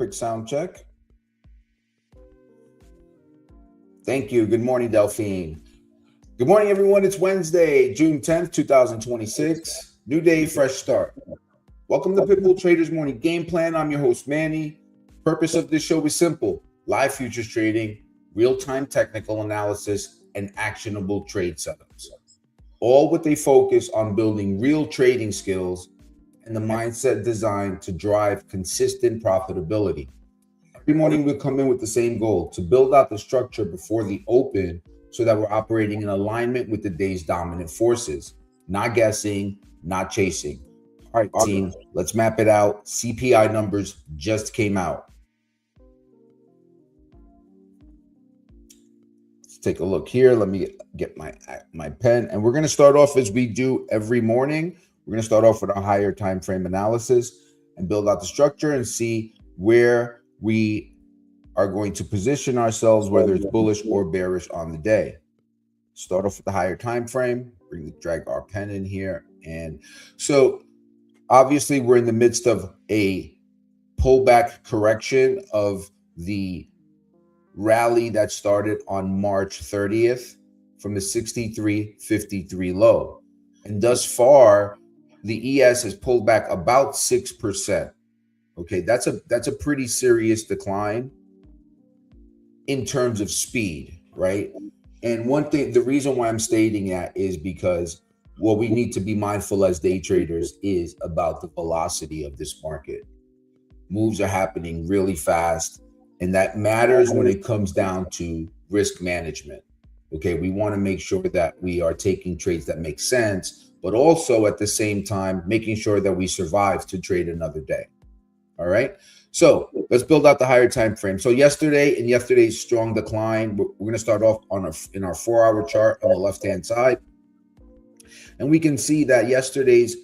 Quick sound check. Thank you. Good morning, Delphine. Good morning, everyone. It's Wednesday, June 10th, 2026. New day, fresh start. Welcome to Pitbull Traders Morning Game Plan. I'm your host, Manny. Purpose of this show is simple: live futures trading, real-time technical analysis, and actionable trade setups. All with a focus on building real trading skills and the mindset designed to drive consistent profitability. Every morning we come in with the same goal: to build out the structure before the open so that we're operating in alignment with the day's dominant forces. Not guessing, not chasing. All right, team, let's map it out. CPI numbers just came out. Let's take a look here. Let me get my pen. And we're going to start off as we do every morning. We're going to start off with a higher time frame analysis and build out the structure and see where we are going to position ourselves, whether it's bullish or bearish on the day. Start off with the higher time frame. Drag our pen in here. And so obviously we're in the midst of a pullback correction of the rally that started on March 30th from the 63.53 low. And thus far, the ES has pulled back about 6%. Okay, that's a pretty serious decline in terms of speed, right? And one thing, the reason why I'm stating that is because what we need to be mindful as day traders is about the velocity of this market. Moves are happening really fast, and that matters when it comes down to risk management. Okay, we want to make sure that we are taking trades that make sense, but also at the same time making sure that we survive to trade another day. All right, so let's build out the higher time frame. So yesterday's strong decline, we're going to start off in our 4-hour chart on the left hand side, and we can see that yesterday's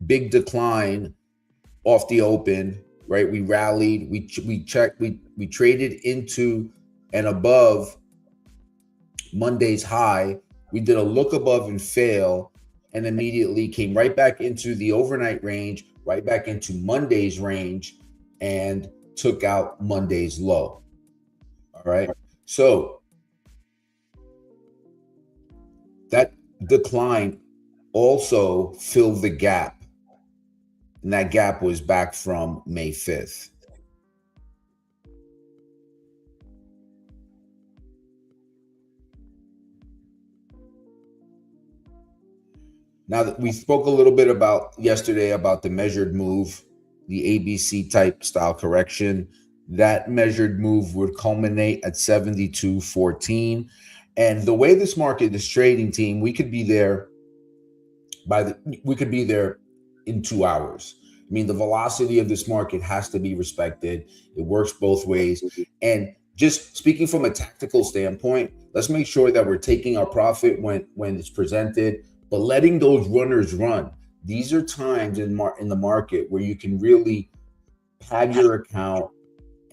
big decline off the open, right? We rallied, we traded into and above Monday's high. We did a look above and fail, and immediately came right back into the overnight range, right back into Monday's range, and took out Monday's low. All right. So that decline also filled the gap, and that gap was back from May 5th. Now that we spoke a little bit about yesterday about the measured move, the ABC type style correction, that measured move would culminate at 72.14. And the way this market is trading, team, we could be there in 2 hours. I mean, the velocity of this market has to be respected. It works both ways. And just speaking from a tactical standpoint, let's make sure that we're taking our profit when it's presented, but letting those runners run. These are times in the market where you can really pad your account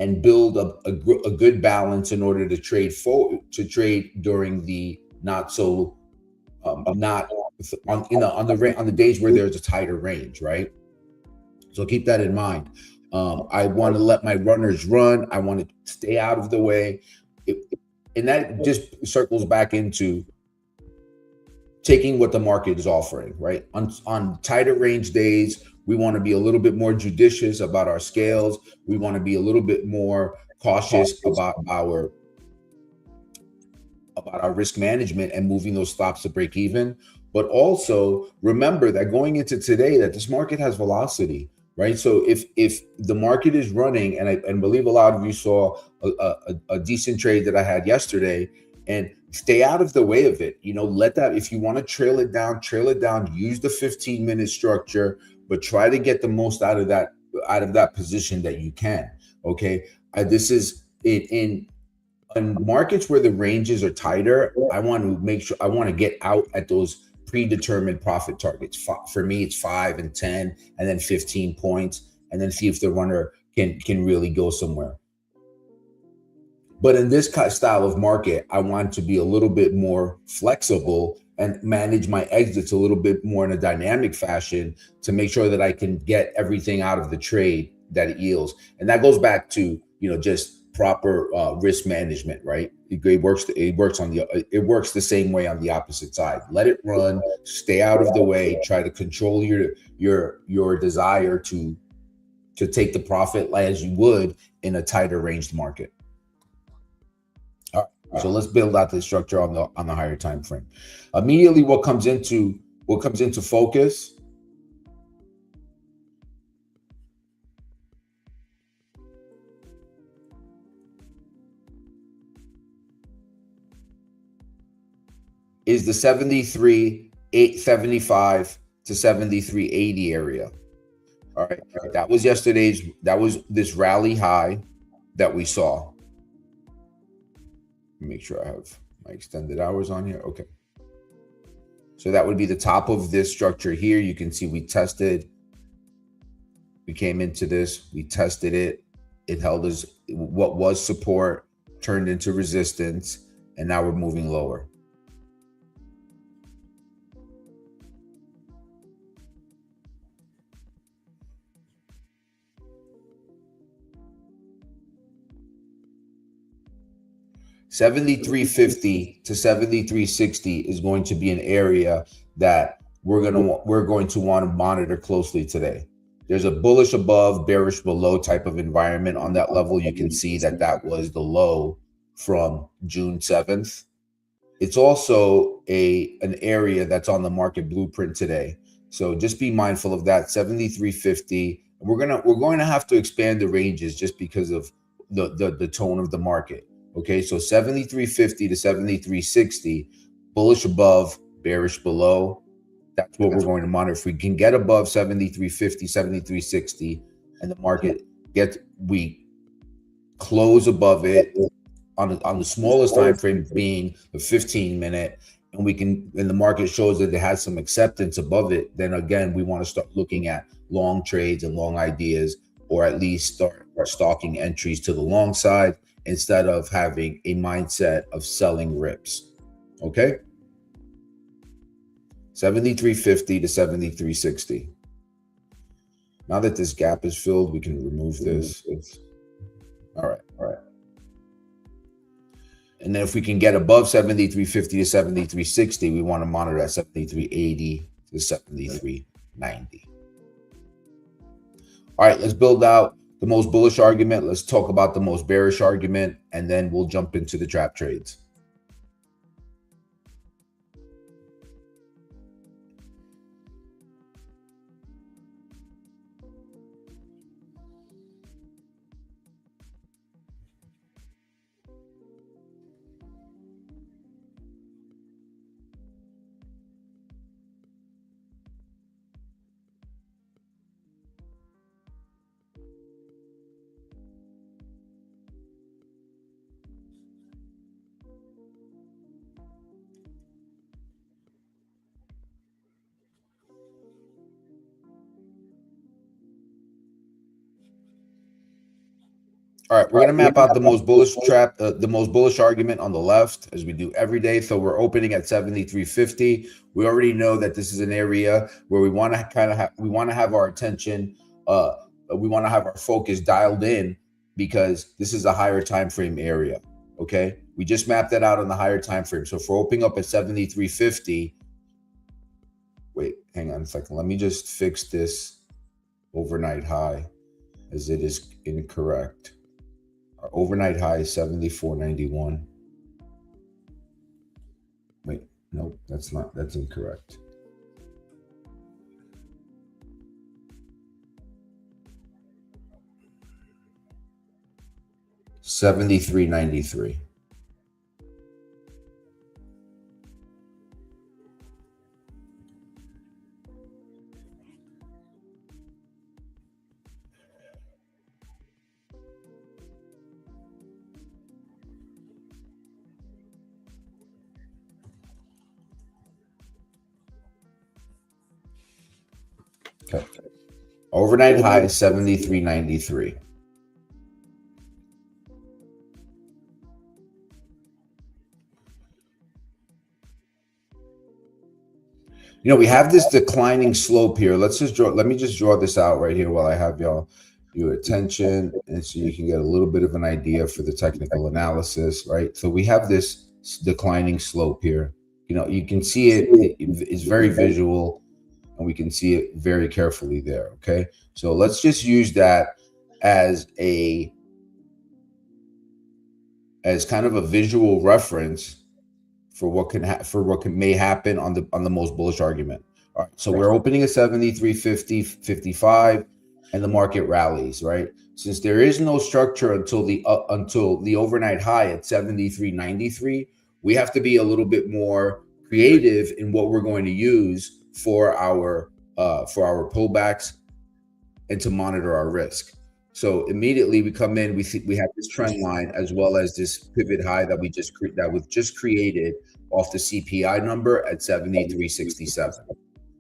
and build a good balance in order to trade during the not so on the days where there's a tighter range, right? So keep that in mind. I want to let my runners run. I want to stay out of the way, and that just circles back into taking what the market is offering, right? On tighter range days, we want to be a little bit more judicious about our scales. We want to be a little bit more cautious about our risk management and moving those stops to break even. But also remember that going into today, that this market has velocity, right? So if the market is running, and I believe a lot of you saw a decent trade that I had yesterday, and stay out of the way of it. You know, let that, if you want to trail it down, use the 15-minute structure, but try to get the most out of that position that you can. Okay. This is in markets where the ranges are tighter. I want to make sure, I want to get out at those predetermined profit targets. For me, it's 5 and 10 and then 15 points, and then see if the runner can really go somewhere. But in this style of market, I want to be a little bit more flexible and manage my exits a little bit more in a dynamic fashion to make sure that I can get everything out of the trade it yields. And that goes back to, just proper risk management, right? It works the same way on the opposite side. Let it run, stay out of the way, try to control your desire to take the profit as you would in a tighter ranged market. All right, so let's build out the structure on the higher time frame. Immediately, what comes into focus is the 73,875 to 73,80 area. All right, that was this rally high that we saw. Make sure I have my extended hours on here. Okay. So that would be the top of this structure here. You can see we tested. We came into this, we tested it. It held as what was support, turned into resistance, and now we're moving lower. $73.50 to $73.60 is going to be an area that we're going to want to monitor closely today. There's a bullish above, bearish below type of environment on that level. You can see that was the low from June 7th. It's also an area that's on the market blueprint today. So just be mindful of that. 73.50. We're going to have to expand the ranges just because of the tone of the market. Okay, so 73.50 to 73.60, bullish above, bearish below. That's what we're going to monitor. If we can get above 73.50, 73.60, and the market we close above it on the smallest time frame being the 15-minute, and the market shows that it has some acceptance above it, then again we want to start looking at long trades and long ideas, or at least start stalking entries to the long side instead of having a mindset of selling rips. Okay, 73.50 to 73.60. Now that this gap is filled, we can remove this. All right. And then if we can get above 73.50 to 73.60, we want to monitor at 73.80 to 73.90. All right, let's build out the most bullish argument. Let's talk about the most bearish argument, and then we'll jump into the trap trades. All right, we're going to map out the most bullish the most bullish argument on the left, as we do every day. So we're opening at 73.50. We already know that this is an area where we want to have our attention, we want to have our focus dialed in, because this is a higher time frame area. Okay, we just mapped that out on the higher time frame. So if we're opening up at 73.50, wait, hang on a second. Let me just fix this overnight high, as it is incorrect. Our overnight high is 74.91. Wait, nope, that's incorrect. $73.93. Okay. Overnight high is 73.93. We have this declining slope here. Let me just draw this out right here while I have y'all. your attention, and so you can get a little bit of an idea for the technical analysis, right? So we have this declining slope here. You know, you can see it's very visual, and we can see it very carefully there, okay? So let's just use that as kind of a visual reference for what may happen on the most bullish argument. All right, so we're opening at 73.50, 55, and the market rallies, right? Since there is no structure until the overnight high at 73.93, we have to be a little bit more creative in what we're going to use for our pullbacks and to monitor our risk. So immediately we come in, we have this trend line as well as this pivot high that was just created off the CPI number at 73.67.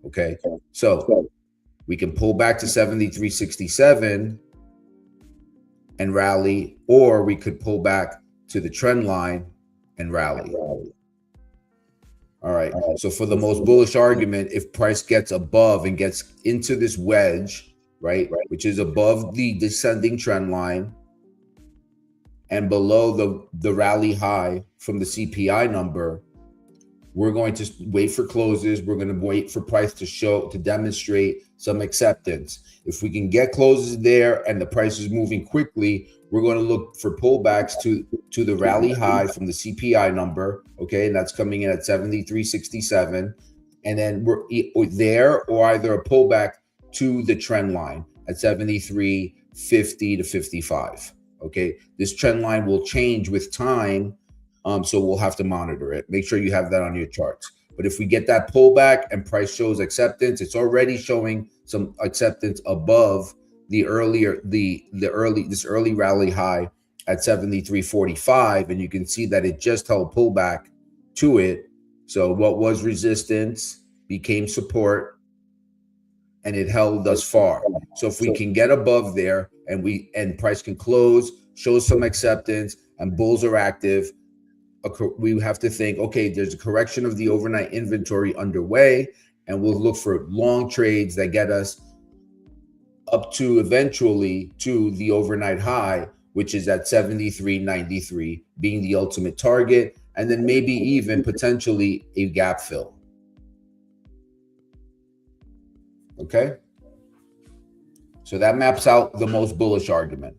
Okay, so we can pull back to 73.67 and rally, or we could pull back to the trend line and rally. All right, so for the most bullish argument, if price gets above and gets into this wedge, right, which is above the descending trend line and below the rally high from the CPI number, we're going to wait for closes. We're going to wait for price to demonstrate some acceptance. If we can get closes there and the price is moving quickly, we're going to look for pullbacks to the rally high from the CPI number, okay? And that's coming in at 73.67. And then we're there, or either a pullback to the trend line at 73.50 to 55, okay? This trend line will change with time, so we'll have to monitor it. Make sure you have that on your charts. But if we get that pullback and price shows acceptance, it's already showing some acceptance above this early rally high at 73.45, and you can see that it just held pullback to it. So what was resistance became support, and it held thus far. So if we can get above there and price can close, show some acceptance, and bulls are active, we have to think, okay, there's a correction of the overnight inventory underway, and we'll look for long trades that get us up to eventually to the overnight high, which is at 73.93 being the ultimate target, and then maybe even potentially a gap fill. Okay, so that maps out the most bullish argument.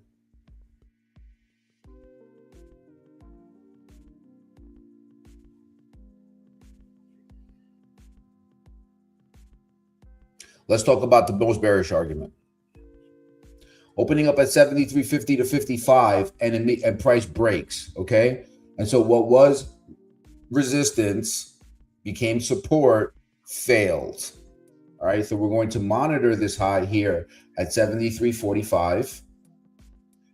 Let's talk about the most bearish argument. Opening up at 73.50 to 55, and price breaks, okay? And so what was resistance became support, failed. All right, so we're going to monitor this high here at 73.45.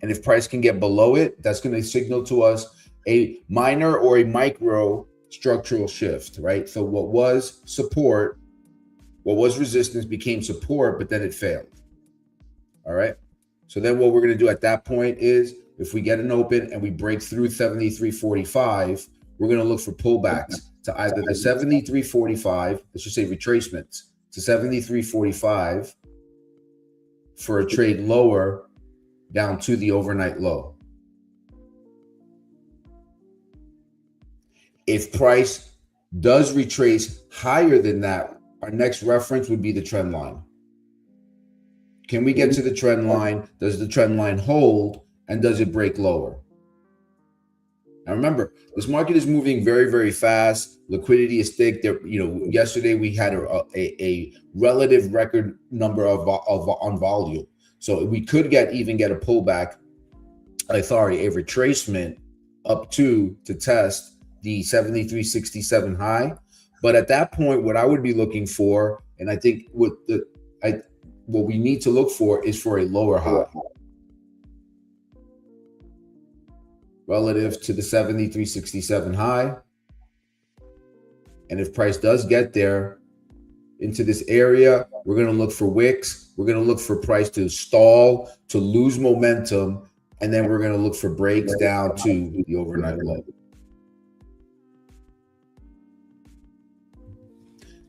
And if price can get below it, that's going to signal to us a minor or a micro structural shift, right? So what was support, what was resistance became support, but then it failed. All right. So then what we're going to do at that point is, if we get an open and we break through 73.45, we're going to look for pullbacks to either the 73.45, let's just say retracements to 73.45 for a trade lower down to the overnight low. If price does retrace higher than that, our next reference would be the trend line. Can we get to the trend line? Does the trend line hold? And does it break lower? Now remember, this market is moving very, very fast. Liquidity is thick. There, yesterday we had a relative record number on volume. So we could even get a pullback, a retracement up to test the 73.67 high. But at that point, what I would be looking for, and I think what we need to look for is for a lower high relative to the 73.67 high. And if price does get there into this area, we're going to look for wicks. We're going to look for price to stall, to lose momentum, and then we're going to look for breaks down to the overnight low.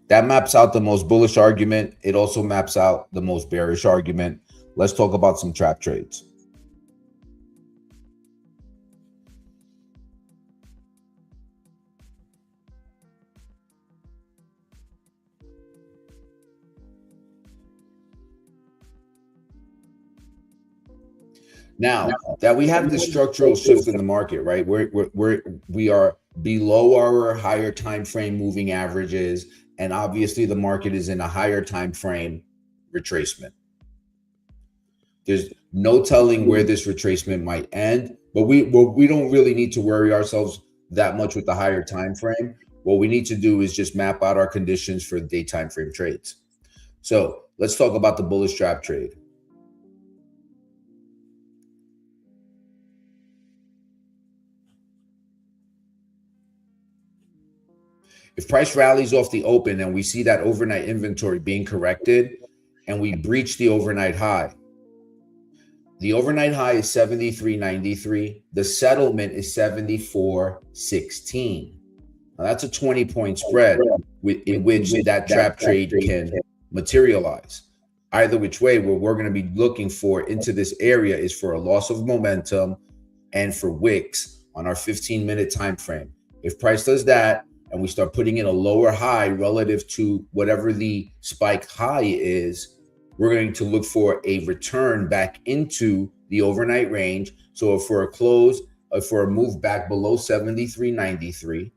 That maps out the most bullish argument. It also maps out the most bearish argument. let's talk about some trap trades. Now that we have this structural shift in the market, right? We are below our higher time frame moving averages, and obviously the market is in a higher time frame retracement. There's no telling where this retracement might end, but we don't really need to worry ourselves that much with the higher time frame. What we need to do is just map out our conditions for day time frame trades. So let's talk about the bullish trap trade. If price rallies off the open and we see that overnight inventory being corrected and we breach the overnight high, the overnight high is 73.93. The settlement is 74.16. Now that's a 20-point spread in which that trap trade can materialize. Either which way, what we're going to be looking for into this area is for a loss of momentum and for wicks on our 15-minute time frame. If price does that and we start putting in a lower high relative to whatever the spike high is, we're going to look for a return back into the overnight range. So if for a close, for a move back below 73.93,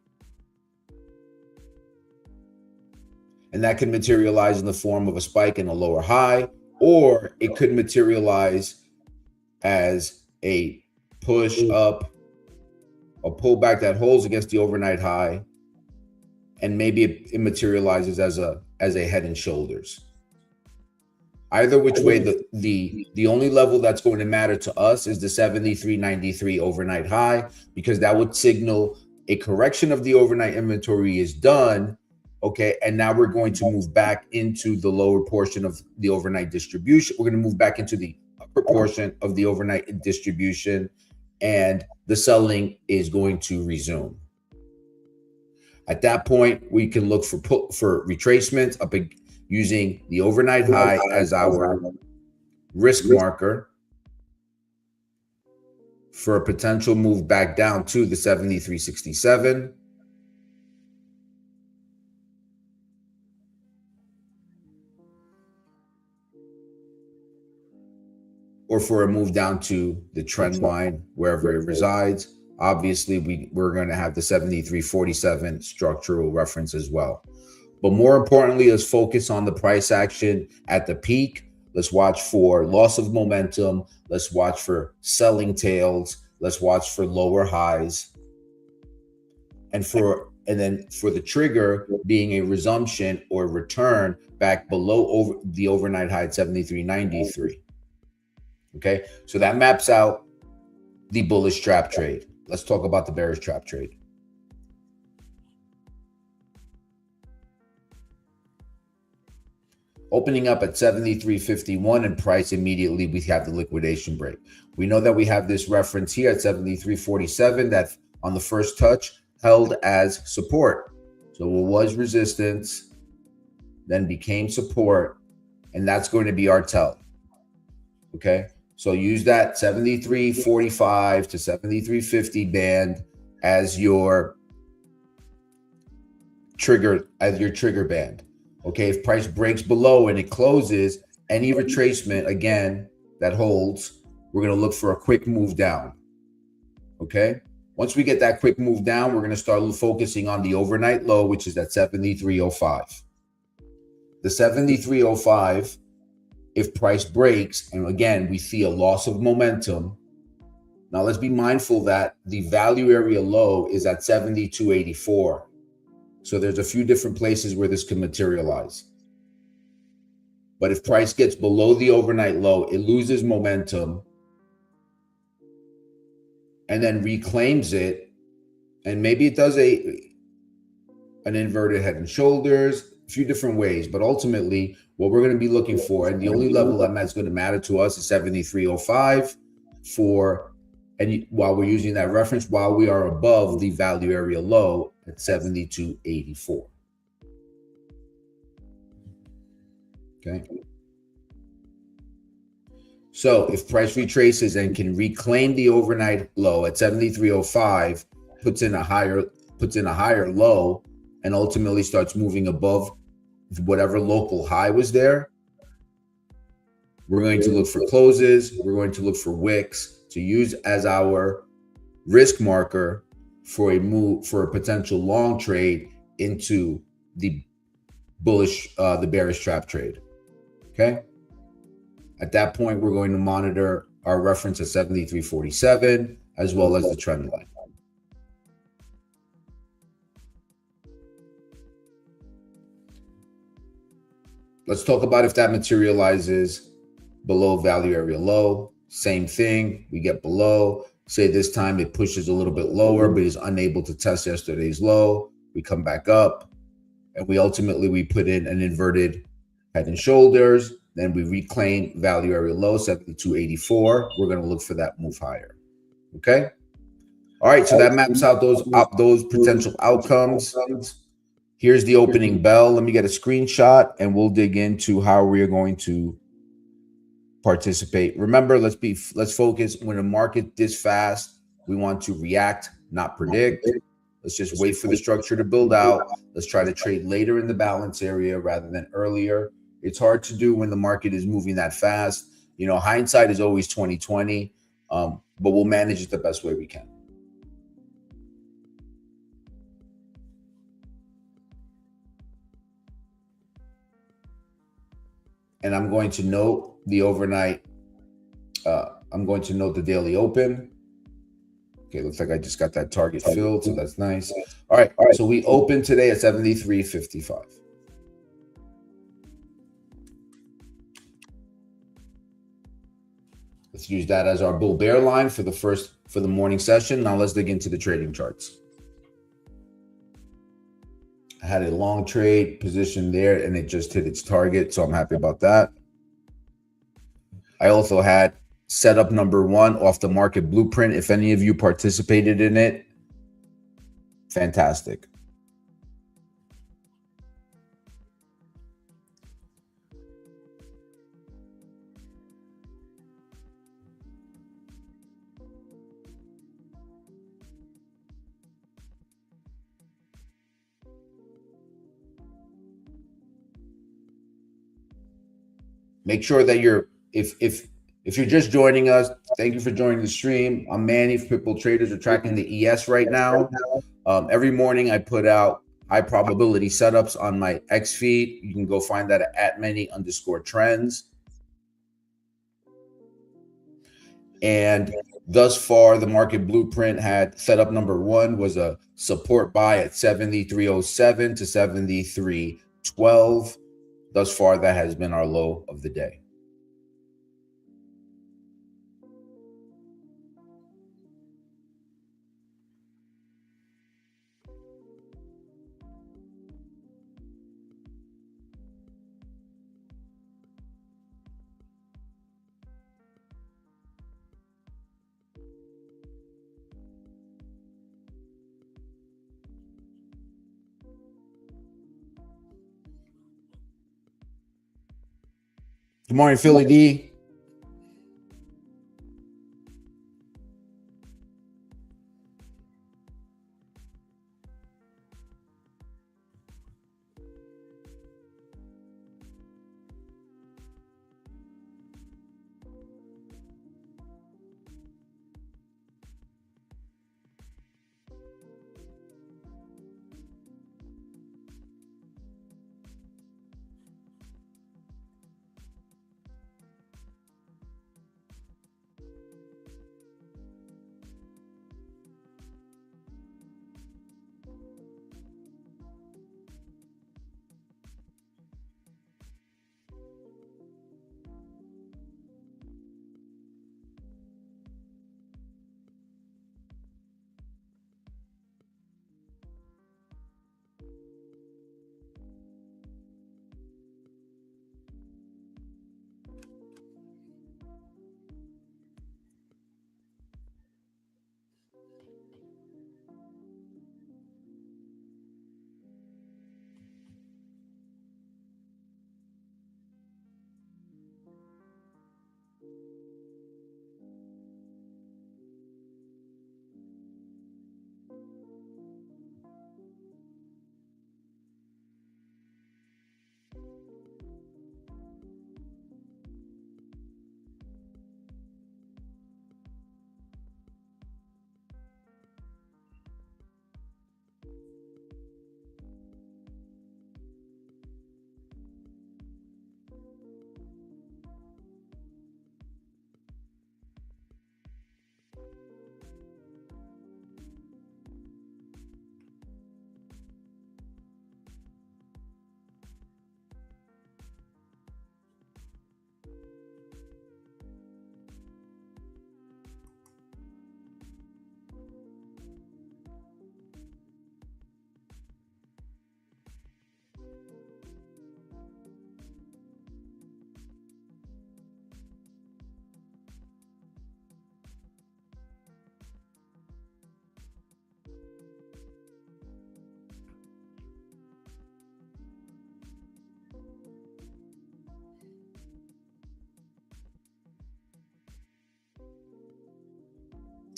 and that can materialize in the form of a spike and a lower high, or it could materialize as a push up, a pullback that holds against the overnight high, and maybe it materializes as a head and shoulders. Either which way, the only level that's going to matter to us is the 73.93 overnight high, because that would signal a correction of the overnight inventory is done. Okay, and now we're going to move back into the lower portion of the overnight distribution. We're going to move back into the upper portion of the overnight distribution, and the selling is going to resume. At that point, we can look for retracements up using the overnight high as our risk marker for a potential move back down to the 73.67. Or for a move down to the trend line, wherever it resides. Obviously, we're going to have the 73.47 structural reference as well. But more importantly, let's focus on the price action at the peak. Let's watch for loss of momentum. Let's watch for selling tails. Let's watch for lower highs. And then for the trigger being a resumption or return back below the overnight high at 73.93. Okay, so that maps out the bullish trap trade. Let's talk about the bearish trap trade. Opening up at 73.51 and price, immediately we have the liquidation break. We know that we have this reference here at 73.47 that on the first touch held as support. So it was resistance, then became support, and that's going to be our tell. Okay, so use that 73.45 to 73.50 band as your trigger band. Okay, if price breaks below and it closes, any retracement again that holds, we're going to look for a quick move down. Okay, once we get that quick move down, we're going to start focusing on the overnight low, which is at 73.05. The 73.05, if price breaks, and again, we see a loss of momentum. Now let's be mindful that the value area low is at 72.84. So there's a few different places where this can materialize. But if price gets below the overnight low, it loses momentum and then reclaims it. And maybe it does an inverted head and shoulders, a few different ways. But ultimately, what we're going to be looking for, and the only level that's going to matter to us is 73.05 and while we're using that reference, while we are above the value area low at 72.84. Okay. So if price retraces and can reclaim the overnight low at 73.05, puts in a higher low, and ultimately starts moving above whatever local high was there, we're going to look for closes. We're going to look for wicks to use as our risk marker for a potential long trade into the bearish trap trade. Okay. At that point, we're going to monitor our reference at 73.47 as well as the trend line. Let's talk about if that materializes below value area low. Same thing. We get below. Say this time it pushes a little bit lower, but is unable to test yesterday's low. We come back up, and we put in an inverted head and shoulders. Then we reclaim value area low, 72.84. We're going to look for that move higher. Okay. All right. So that maps out those potential outcomes. Here's the opening bell. Let me get a screenshot, and we'll dig into how we are going to participate. Remember, let's focus. When a market this fast, we want to react, not predict. Let's just wait for the structure to build out. Let's try to trade later in the balance area rather than earlier. It's hard to do when the market is moving that fast. You know, hindsight is always 20/20, but we'll manage it the best way we can. And I'm going to note the overnight. I'm going to note the daily open. Okay, looks like I just got that target filled, so that's nice. All right, so we opened today at 73.55. Let's use that as our bull bear line for the morning session. Now let's dig into the trading charts. I had a long trade position there, and it just hit its target, so I'm happy about that. I also had setup number 1 off the market blueprint. If any of you participated in it, fantastic. Make sure that if you're just joining us, thank you for joining the stream. I'm Manny for Pitbull Traders. We're tracking the ES right now. Every morning I put out high probability setups on my X feed. You can go find that at Manny_trends. And thus far, the market blueprint had setup number 1 was a support buy at 73.07 to 73.12. Thus far, that has been our low of the day. Good morning, Philly D.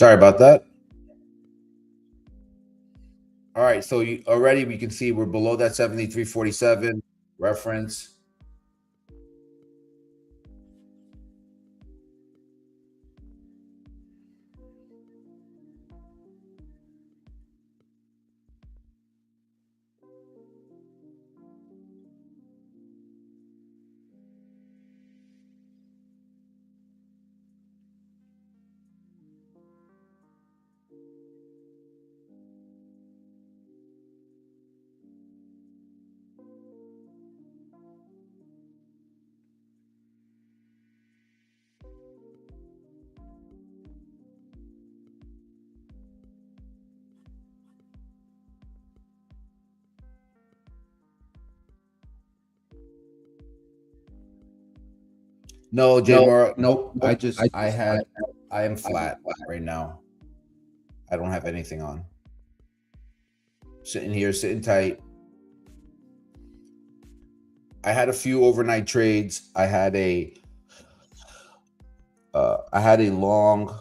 Sorry about that. All right, so already we can see we're below that 73.47 reference. No, J Mar, nope. I am flat right now. I don't have anything on. Sitting here, sitting tight. I had a few overnight trades. I had a long.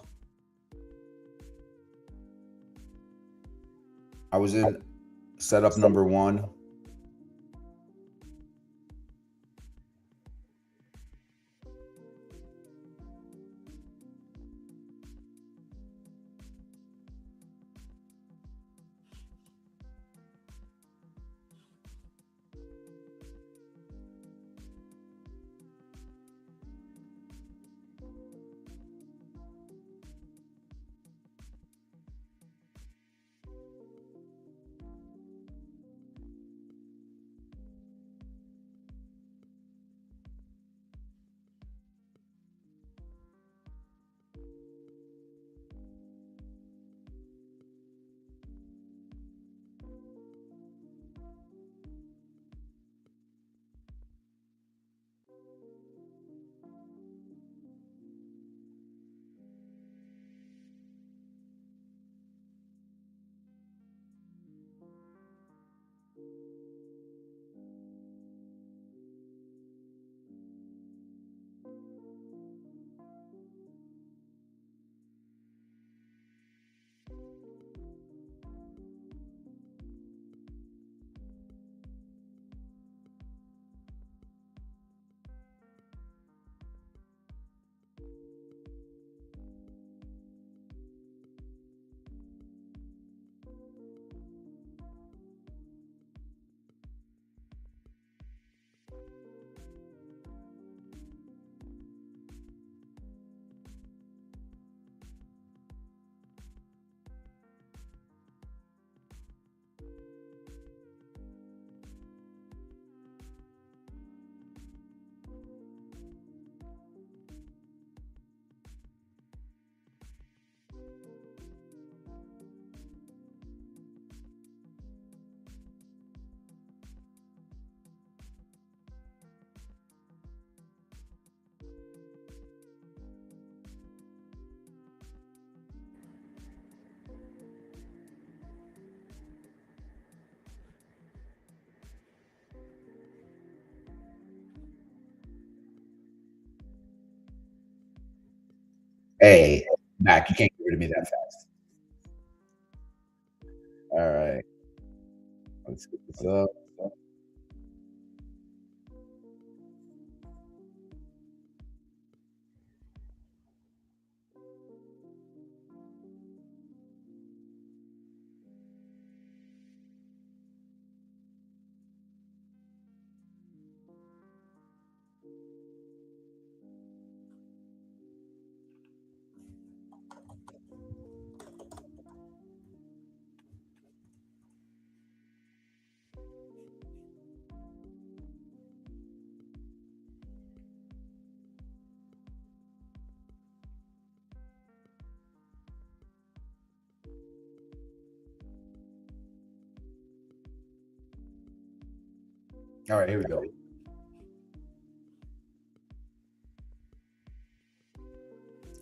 I was in setup number one. Hey, back. You can't get rid of me that fast. All right. Let's get this up. All right, here we go.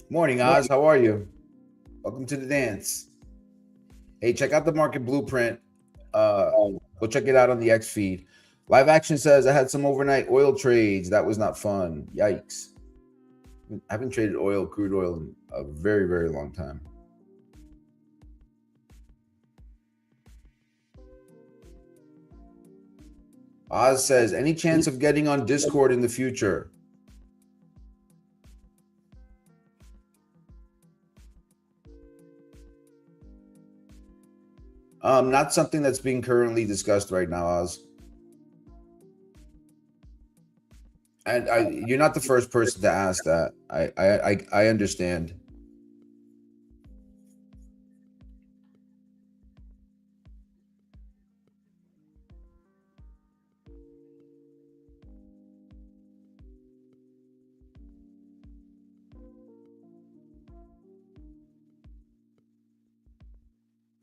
Morning, Oz. How are you? Welcome to the dance. Hey, check out the market blueprint. Go check it out on the X feed. Live Action says I had some overnight oil trades. That was not fun. Yikes. I haven't traded crude oil in a very, very long time. Oz says, any chance of getting on Discord in the future? Not something that's being currently discussed right now, Oz. And you're not the first person to ask that. I understand.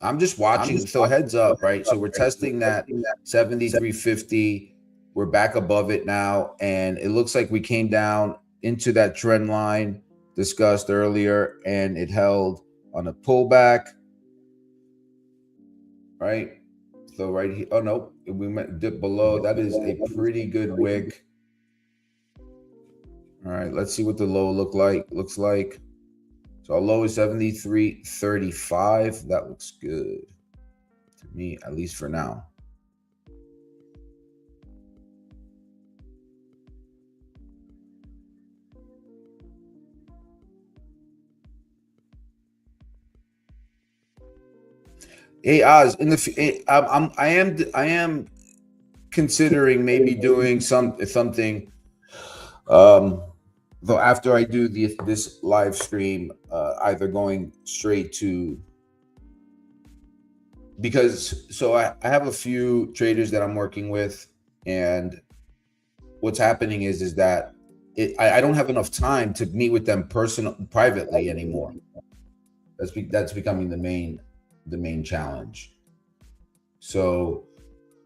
I'm just watching. So heads up, right? So we're testing that 73.50. We're back above it now, and it looks like we came down into that trend line discussed earlier, and it held on a pullback, right? So right here, oh no, we went dip below. That is a pretty good wick. All right, let's see what the low looks like. So our low is 73.35. That looks good to me, at least for now. Hey Oz, I am considering maybe doing something. Though after I do this live stream, either going straight to, because so I have a few traders that I'm working with, and what's happening is that I don't have enough time to meet with them privately anymore. That's becoming the main challenge. So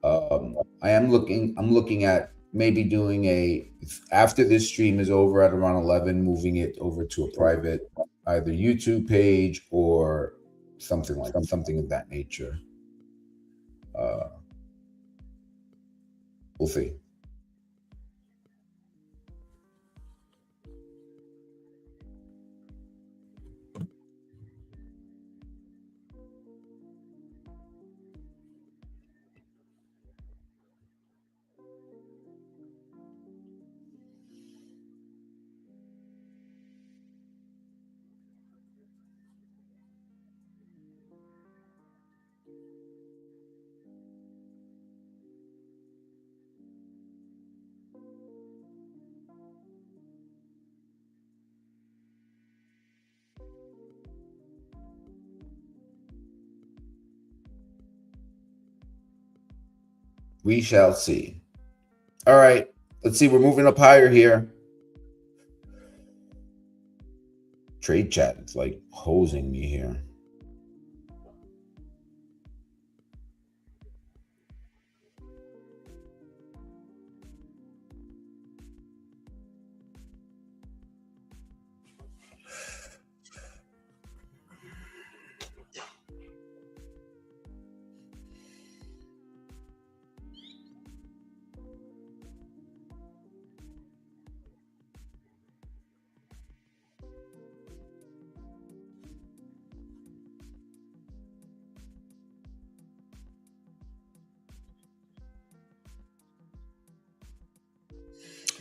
I'm looking at maybe doing after this stream is over at around 11, moving it over to a private either YouTube page or something of that nature. We'll see. We shall see. All right, let's see. We're moving up higher here. Trade chat, it's like hosing me here.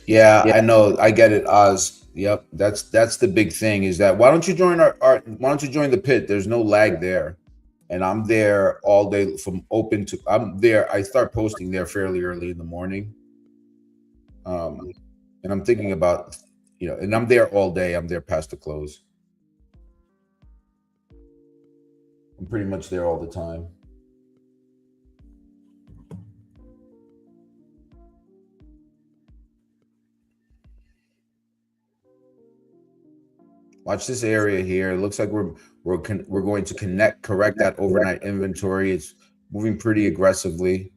Yeah, I know. I get it, Oz. Yep, that's the big thing is that why don't you join why don't you join the pit? There's no lag there. And I'm there all day from open to I'm there. I start posting there fairly early in the morning. And I'm thinking about, and I'm there all day. I'm there past the close. I'm pretty much there all the time. Watch this area here. It looks like we're going to correct that overnight inventory. It's moving pretty aggressively.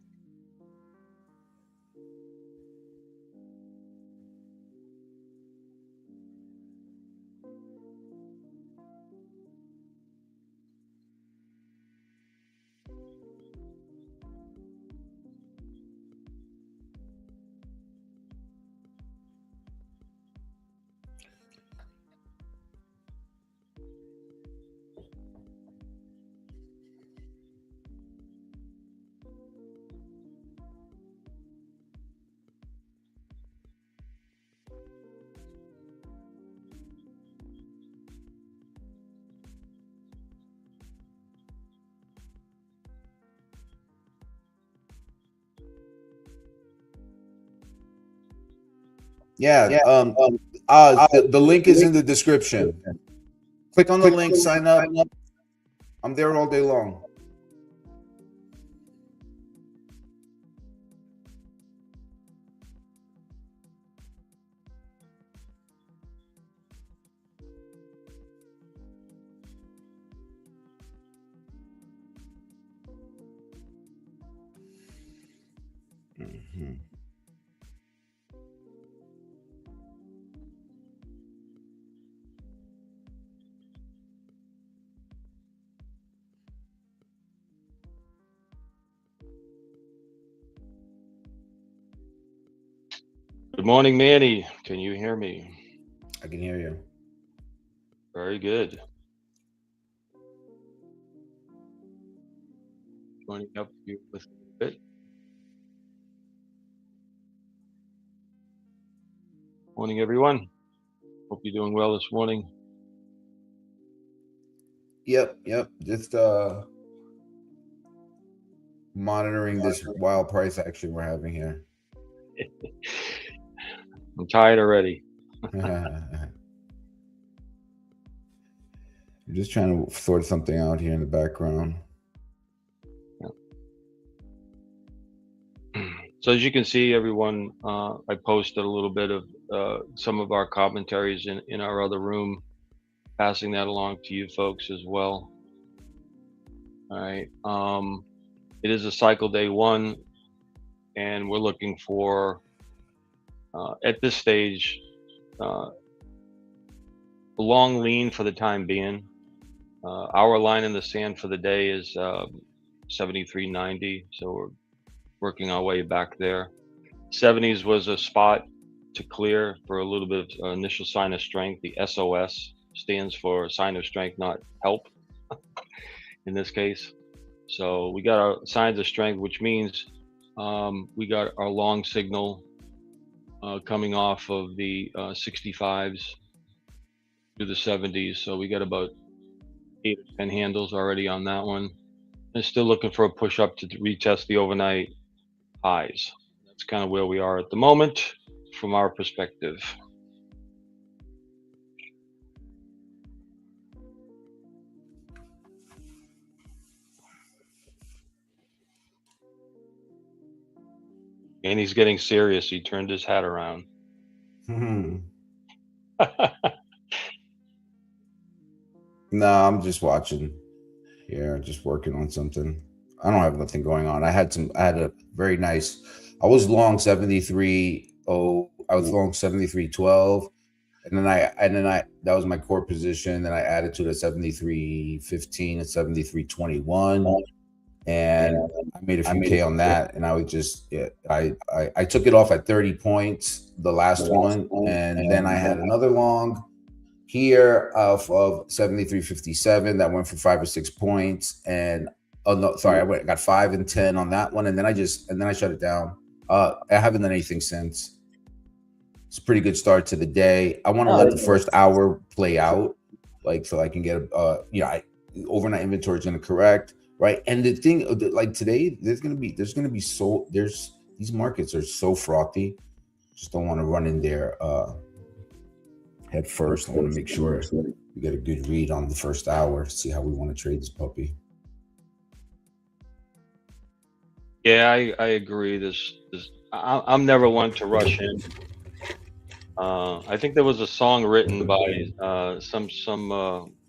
Yeah. The link is in the description. Click on the link, sign up. I'm there all day long. Mm-hmm. Good morning, Manny. Can you hear me? I can hear you. Very good. Joining up you with a bit. Morning, everyone. Hope you're doing well this morning. Yep. Just monitoring this wild price action we're having here. I'm tired already. I'm just trying to sort something out here in the background. So as you can see, everyone, I posted a little bit of some of our commentaries in our other room, passing that along to you folks as well. All right. It is a cycle day one, and we're looking for, at this stage, a long lean for the time being. Our line in the sand for the day is 73.90, so we're working our way back there. 70s was a spot to clear for a little bit of initial sign of strength. The SOS stands for sign of strength, not help in this case. So we got our signs of strength, which means we got our long signal coming off of the 65s to the 70s. So we got about 8 or 10 handles already on that one. And still looking for a push up to retest the overnight highs. That's kind of where we are at the moment from our perspective. And he's getting serious. He turned his hat around. No, I'm just watching here, just working on something. I don't have nothing going on. I had a very nice. I was long 73. Oh, I was long 73.12, and then I that was my core position. Then I added to the 73.15 and 73.21, and I made a few K on that. And I would just I took it off at 30 points the last one, and then I had another long here of 73.57 that went for 5 or 6 points. And oh no, sorry, I got 5 and 10 on that one, and then I shut it down. I haven't done anything since. It's a pretty good start to the day. I want to let the first hour play out, like, so I can get overnight inventory is going to correct, right? And the thing, like today, there's going to be these markets are so frothy. Just don't want to run in there head first. I want to make sure we get a good read on the first hour, see how we want to trade this puppy. Yeah, I agree. I'm never one to rush in. I think there was a song written by some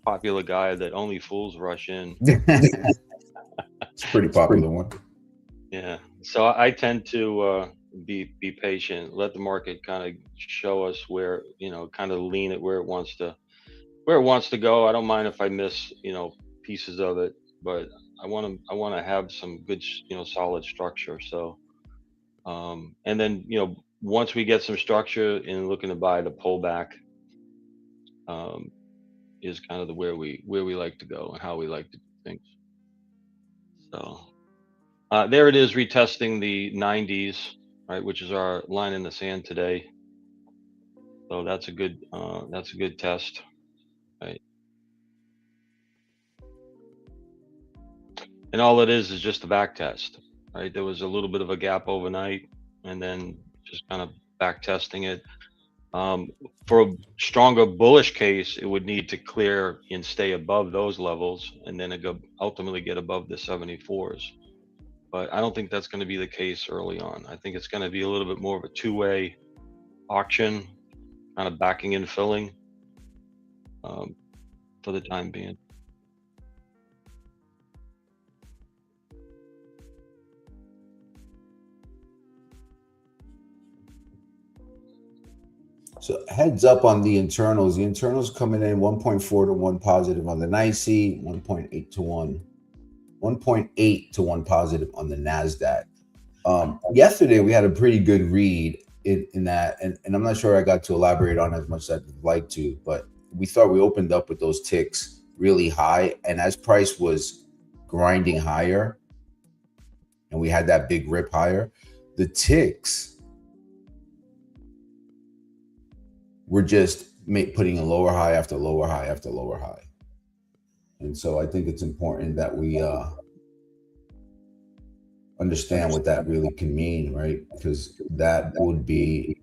popular guy that only fools rush in. It's a pretty popular one. Yeah. So I tend to be patient, let the market kind of show us where, kind of lean it where it wants to go. I don't mind if I miss, pieces of it, but I want to have some good, solid structure. So and then, once we get some structure and looking to buy, the pullback is kind of where we like to go and how we like to do things. So there it is, retesting the 90s, right, which is our line in the sand today. So that's a good test, right? And all it is just a back test, right? There was a little bit of a gap overnight, and then just kind of back testing it. For a stronger bullish case, it would need to clear and stay above those levels, and then it go ultimately get above the 74s. But I don't think that's going to be the case early on. I think it's going to be a little bit more of a two-way auction, kind of backing and filling for the time being. So heads up on the internals. The internals coming in 1.4 to 1 positive on the NYSE, 1.8 to 1, 1.8 to 1 positive on the NASDAQ. Yesterday, we had a pretty good read in that, and I'm not sure I got to elaborate on as much as I'd like to, but we thought we opened up with those ticks really high, and as price was grinding higher, and we had that big rip higher, the ticks we're just putting a lower high after lower high after lower high. And so I think it's important that we understand what that really can mean, right? Because that would be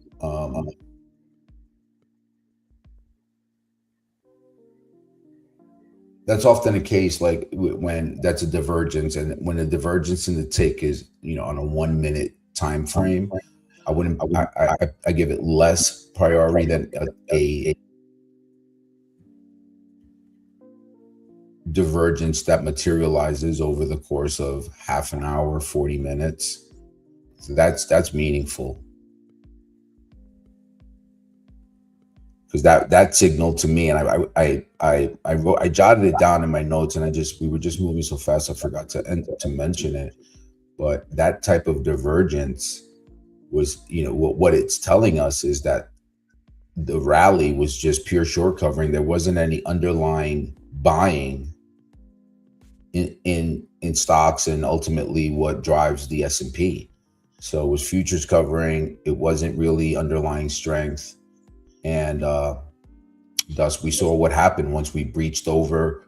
that's often the case, like when that's a divergence, and when a divergence in the tick is, on a 1 minute time frame, I wouldn't. I give it less priority than a divergence that materializes over the course of half an hour, 40 minutes. So that's meaningful, because that signaled to me, and I jotted it down in my notes, and we were just moving so fast I forgot to mention it. But that type of divergence was, what it's telling us is that the rally was just pure short covering. There wasn't any underlying buying in stocks, and ultimately what drives the S&P. So it was futures covering. It wasn't really underlying strength, and thus we saw what happened once we breached over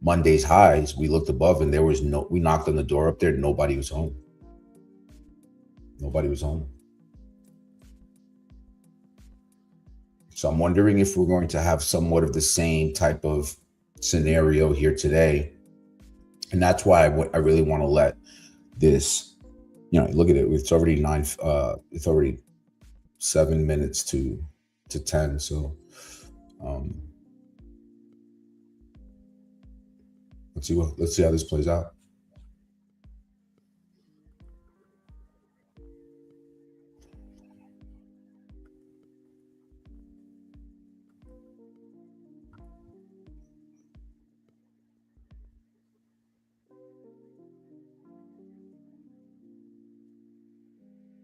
Monday's highs. We looked above, and we knocked on the door up there. Nobody was home. Nobody was home. So I'm wondering if we're going to have somewhat of the same type of scenario here today. And that's why I really want to let this, look at it. It's already it's already 7 minutes to 10. So let's see how this plays out.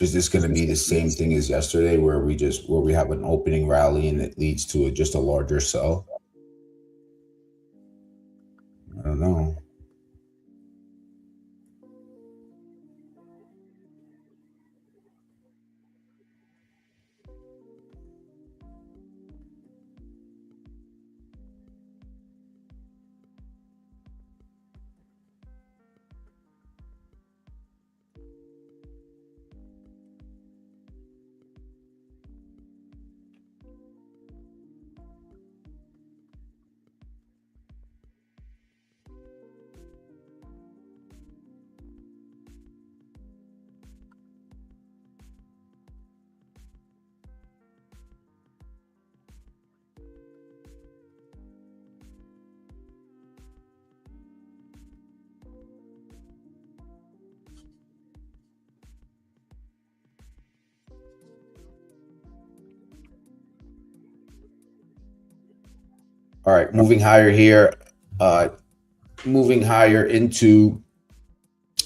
Is this going to be the same thing as yesterday, where we have an opening rally and it leads to just a larger sell? I don't know. All right, moving higher here. Moving higher into,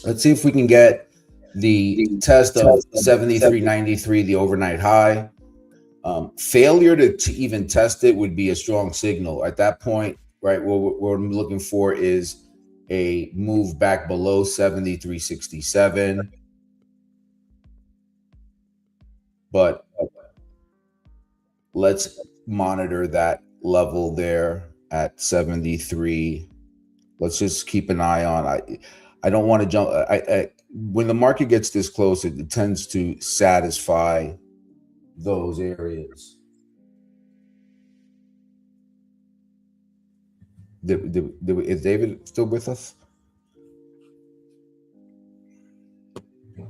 let's see if we can get the test of 73.93, the overnight high. Failure to even test it would be a strong signal. At that point, right, what I'm looking for is a move back below 73.67. But let's monitor that level there at 73. Let's just keep an eye on. I don't want to jump. When the market gets this close, it tends to satisfy those areas. Is David still with us?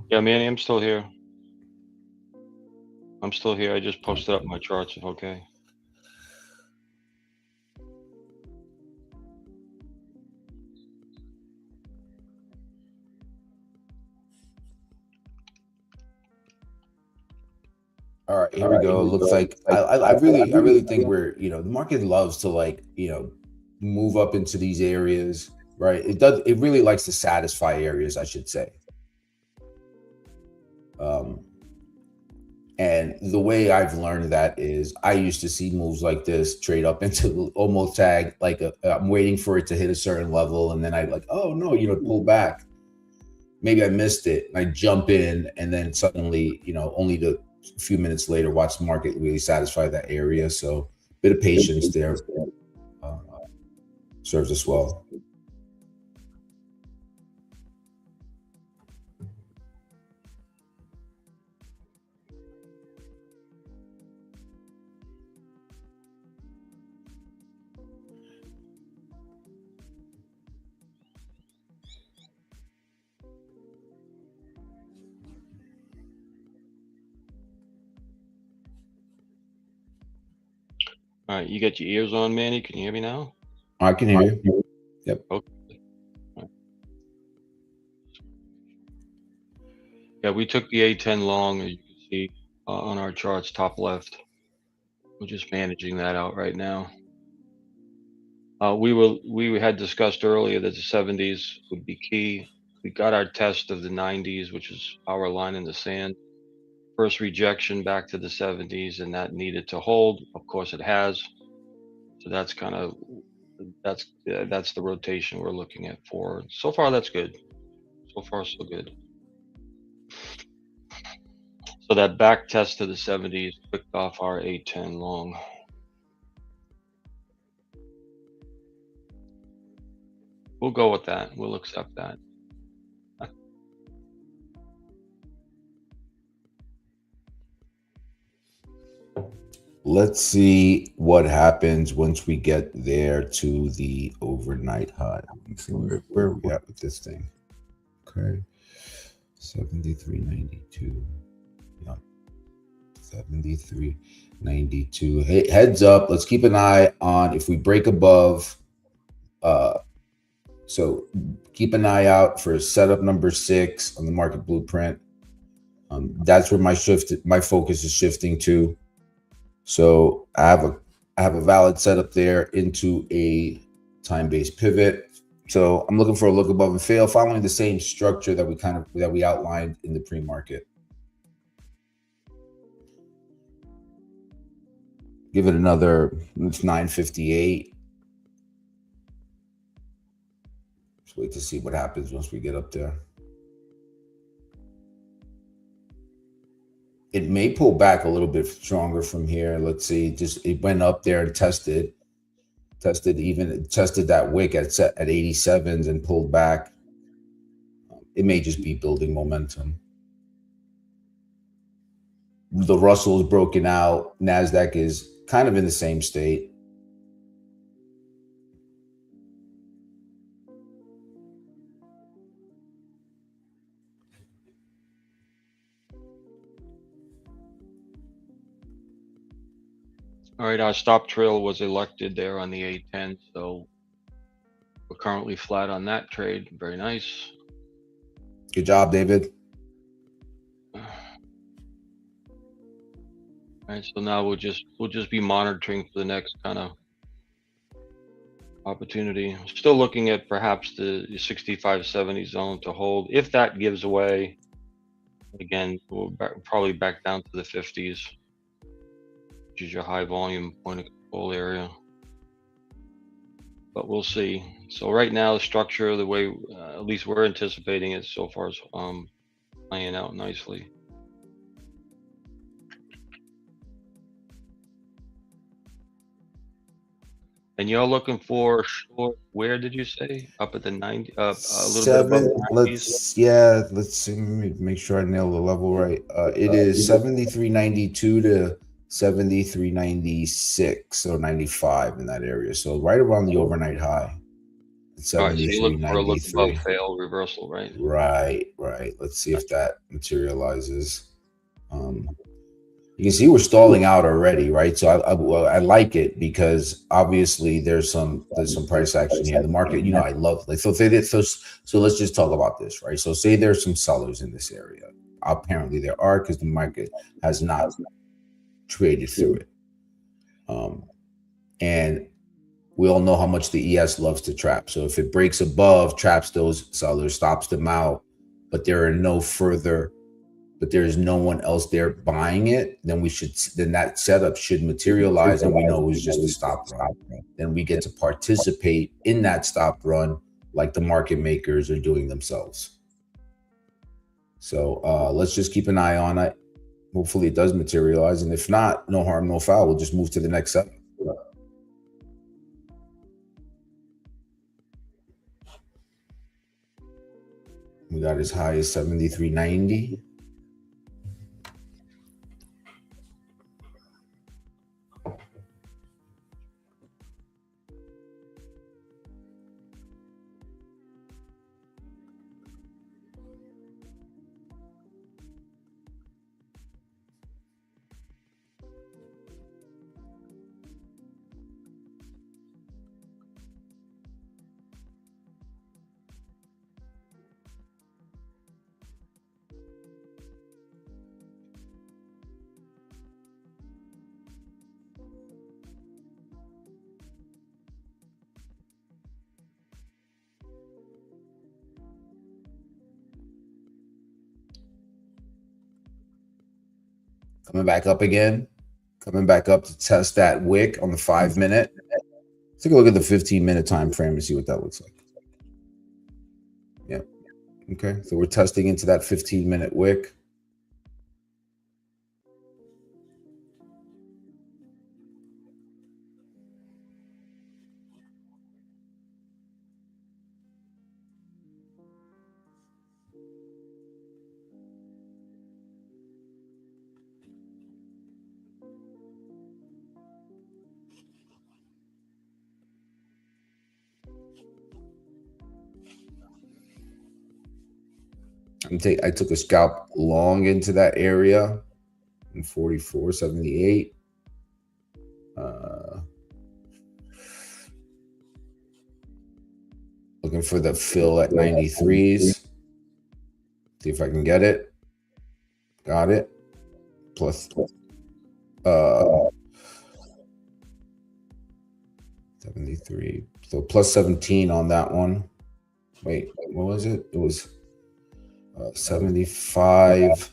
Yeah, Manny, I'm still here. I'm still here. I just posted up my charts. Okay. All right, here we go. Looks like I really think we're, the market loves to, like, move up into these areas, right? It really likes to satisfy areas, I should say. And the way I've learned that is I used to see moves like this trade up into almost tag, like I'm waiting for it to hit a certain level, and then I like, oh no, pull back. Maybe I missed it, and I jump in, and then suddenly, only a few minutes later, watch the market really satisfy that area. So a bit of patience there serves us well. All right, you got your ears on, Manny? Can you hear me now? I can hear you. Yep. Okay. Yeah, we took the A10 long, as you can see on our charts, top left. We're just managing that out right now. We had discussed earlier that the 70s would be key. We got our test of the 90s, which is our line in the sand. First rejection back to the 70s, and that needed to hold. Of course, it has. So that's kind of that's the rotation we're looking at for. So far, that's good. So far, so good. So that back test to the 70s kicked off our A10 long. We'll go with that. We'll accept that. Let's see what happens once we get there to the overnight high. Let's see where are we at with this thing. Okay. 73.92. Yeah. 73.92. Hey, heads up. Let's keep an eye on if we break above. So keep an eye out for setup number 6 on the market blueprint. That's where my focus is shifting to. So I have a valid setup there into a time-based pivot. So I'm looking for a look above and fail, following the same structure that we outlined in the pre-market. Give it another, it's 9:58. Just wait to see what happens once we get up there. It may pull back a little bit stronger from here. Let's see. It went up there and tested that wick at 87s and pulled back. It may just be building momentum. The Russell is broken out. NASDAQ is kind of in the same state. All right, our stop trail was elected there on the A10, so we're currently flat on that trade. Very nice. Good job, David. All right, so now we'll just be monitoring for the next kind of opportunity. Still looking at perhaps the 65-70 zone to hold. If that gives away, again, we'll probably back down to the 50s, which is your high volume point of control area. But we'll see. So right now, the structure, the way at least we're anticipating it so far, is playing out nicely. And you're looking for short, where did you say? Up at the 90, a little bit above the 90s? Let's see, let me make sure I nail the level right. It is 73.92 to 73.96 or 95 in that area. So right around the overnight high. All right, so you're looking for a look above 73.93. fail reversal, right? Right. Let's see if that materializes. You can see we're stalling out already, right? So I like it because obviously there's some price action here. The market, I love, like, so let's just talk about this, right? So say there's some sellers in this area. Apparently there are, because the market has not traded through it. And we all know how much the ES loves to trap. So if it breaks above, traps those sellers, stops them out, but there is no one else there buying it, then that setup should materialize, and we know it was just a stop run. Then we get to participate in that stop run like the market makers are doing themselves. So let's just keep an eye on it. Hopefully it does materialize, and if not, no harm, no foul. We'll just move to the next setup. We got as high as 73.90. Coming back up again. Coming back up to test that wick on the 5-minute. Let's take a look at the 15-minute time frame and see what that looks like. Yeah. Okay. So we're testing into that 15-minute wick. I took a scalp long into that area in 44.78. Looking for the fill at 93s. See if I can get it. Got it. Plus 73. So plus 17 on that one. Wait, what was it? It was 75.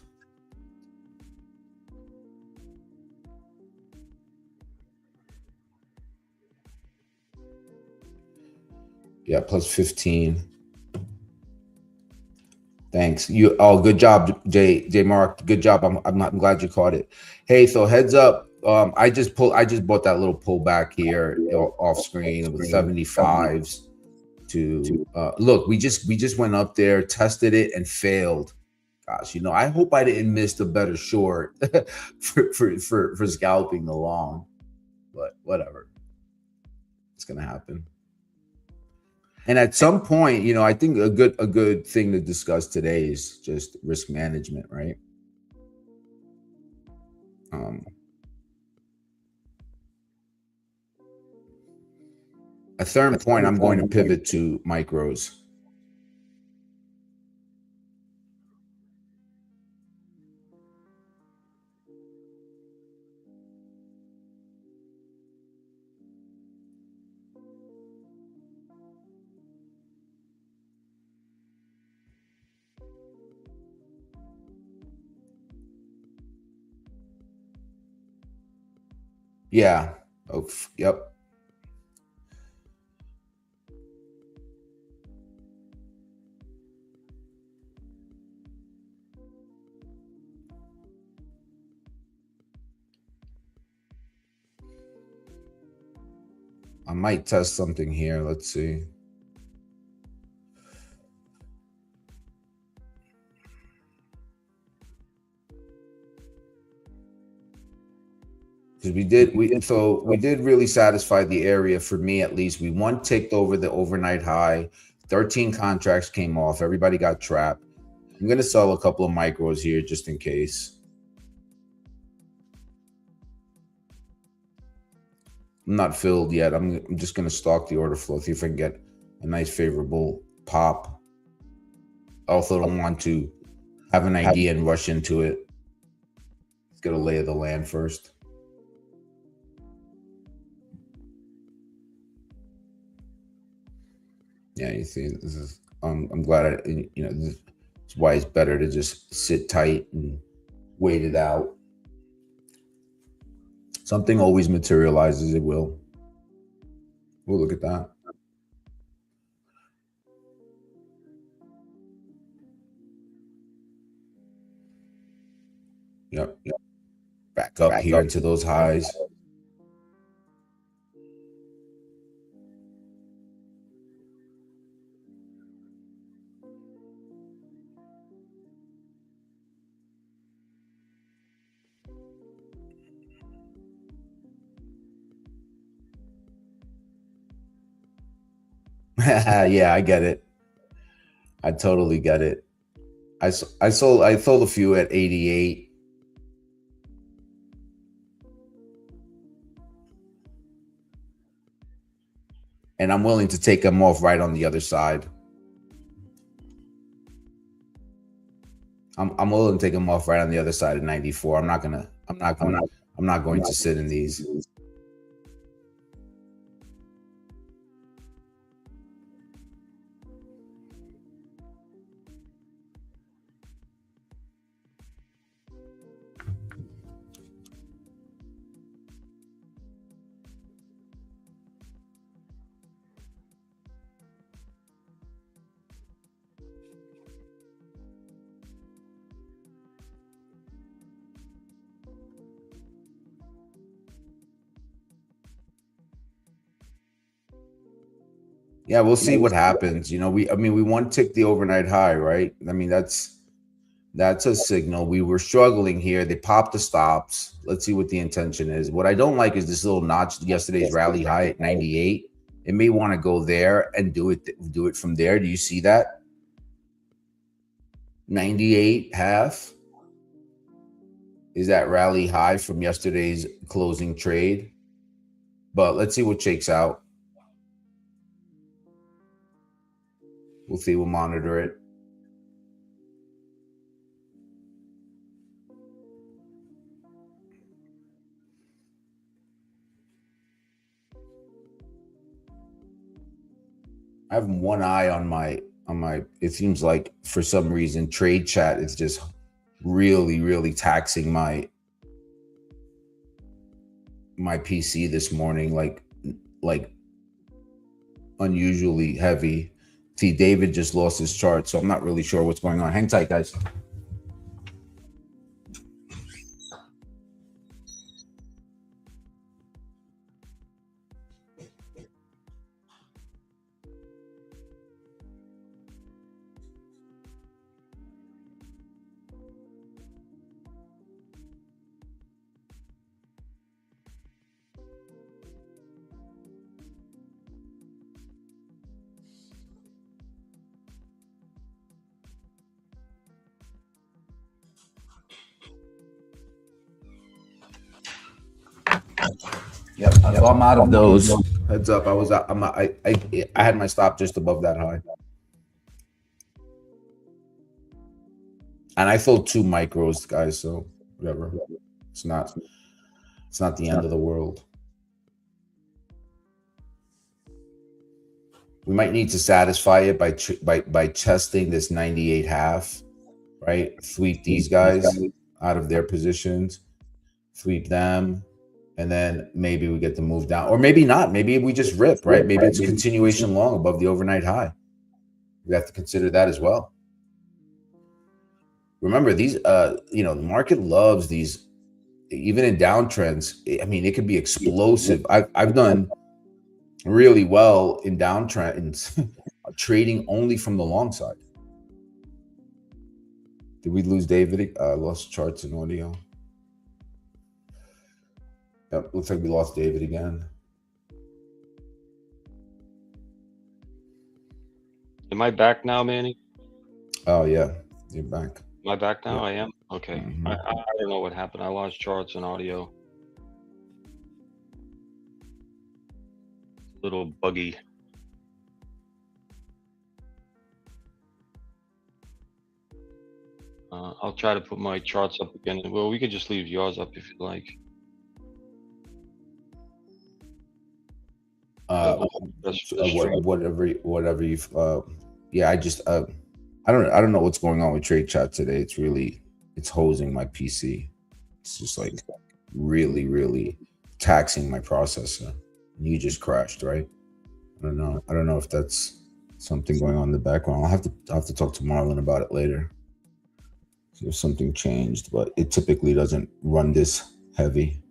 Yeah, plus 15. Thanks. Good job, J Mark. Good job. I'm glad you caught it. Hey, so heads up. I just bought that little pullback here off screen with 75s to look, we just went up there, tested it, and failed. Gosh, I hope I didn't miss the better short for scalping the long, but whatever. It's gonna happen. And at some point, I think a good thing to discuss today is just risk management, right? At certain point, I'm going to pivot to micros. Yeah. Oh, yep. I might test something here. Let's see. because we did really satisfy the area for me at least. We one ticked over the overnight high. 13 contracts came off. Everybody got trapped. I'm gonna sell a couple of micros here just in case. I'm not filled yet. I'm just gonna stalk the order flow, see if I can get a nice favorable pop. I also don't want to have an idea and rush into it. Let's get a lay of the land first. Yeah, you see, this is. I'm glad this is why it's better to just sit tight and wait it out. Something always materializes. It will. Oh, look at that. Yep. Back up here into those highs. Yeah, I get it. I totally get it. I sold a few at 88. And I'm willing to take them off right on the other side. I'm willing to take them off right on the other side of 94. I'm not going to sit in these. Yeah, we'll see what happens. We one tick the overnight high, right? I mean, that's a signal. We were struggling here. They popped the stops. Let's see what the intention is. What I don't like is this little notch, yesterday's rally high at 98. It may want to go there and do it from there. Do you see that? 98 half is that rally high from yesterday's closing trade. But let's see what shakes out. We'll see. We'll monitor it. I have one eye on my it seems like for some reason trade chat is just really taxing my PC this morning, like unusually heavy. See, David just lost his chart, so I'm not really sure what's going on. Hang tight, guys. Yep. So I'm out of those. Heads up. I had my stop just above that high. And I sold 2 micros, guys, so whatever. It's not the end of the world. We might need to satisfy it by testing this 98 half, right? Sweep these guys out of their positions, sweep them, and then maybe we get to move down, or maybe not. Maybe we just rip, right? Maybe it's a continuation long above the overnight high. We have to consider that as well. Remember, these, the market loves these, even in downtrends. I mean, it could be explosive. I've done really well in downtrends, trading only from the long side. Did we lose David? Lost charts and audio. Yep, looks like we lost David again. Am I back now, Manny? Oh yeah, you're back. Am I back now? Yeah. I am? Okay. Mm-hmm. I don't know what happened. I lost charts and audio. A little buggy. I'll try to put my charts up again. Well, we could just leave yours up if you'd like. Whatever you've. Yeah, I just. I don't know what's going on with Trade Chat today. It's hosing my PC. It's just like really taxing my processor. You just crashed, right? I don't know if that's something going on in the background. I'll have to talk to Marlon about it later. See if something changed, but it typically doesn't run this heavy.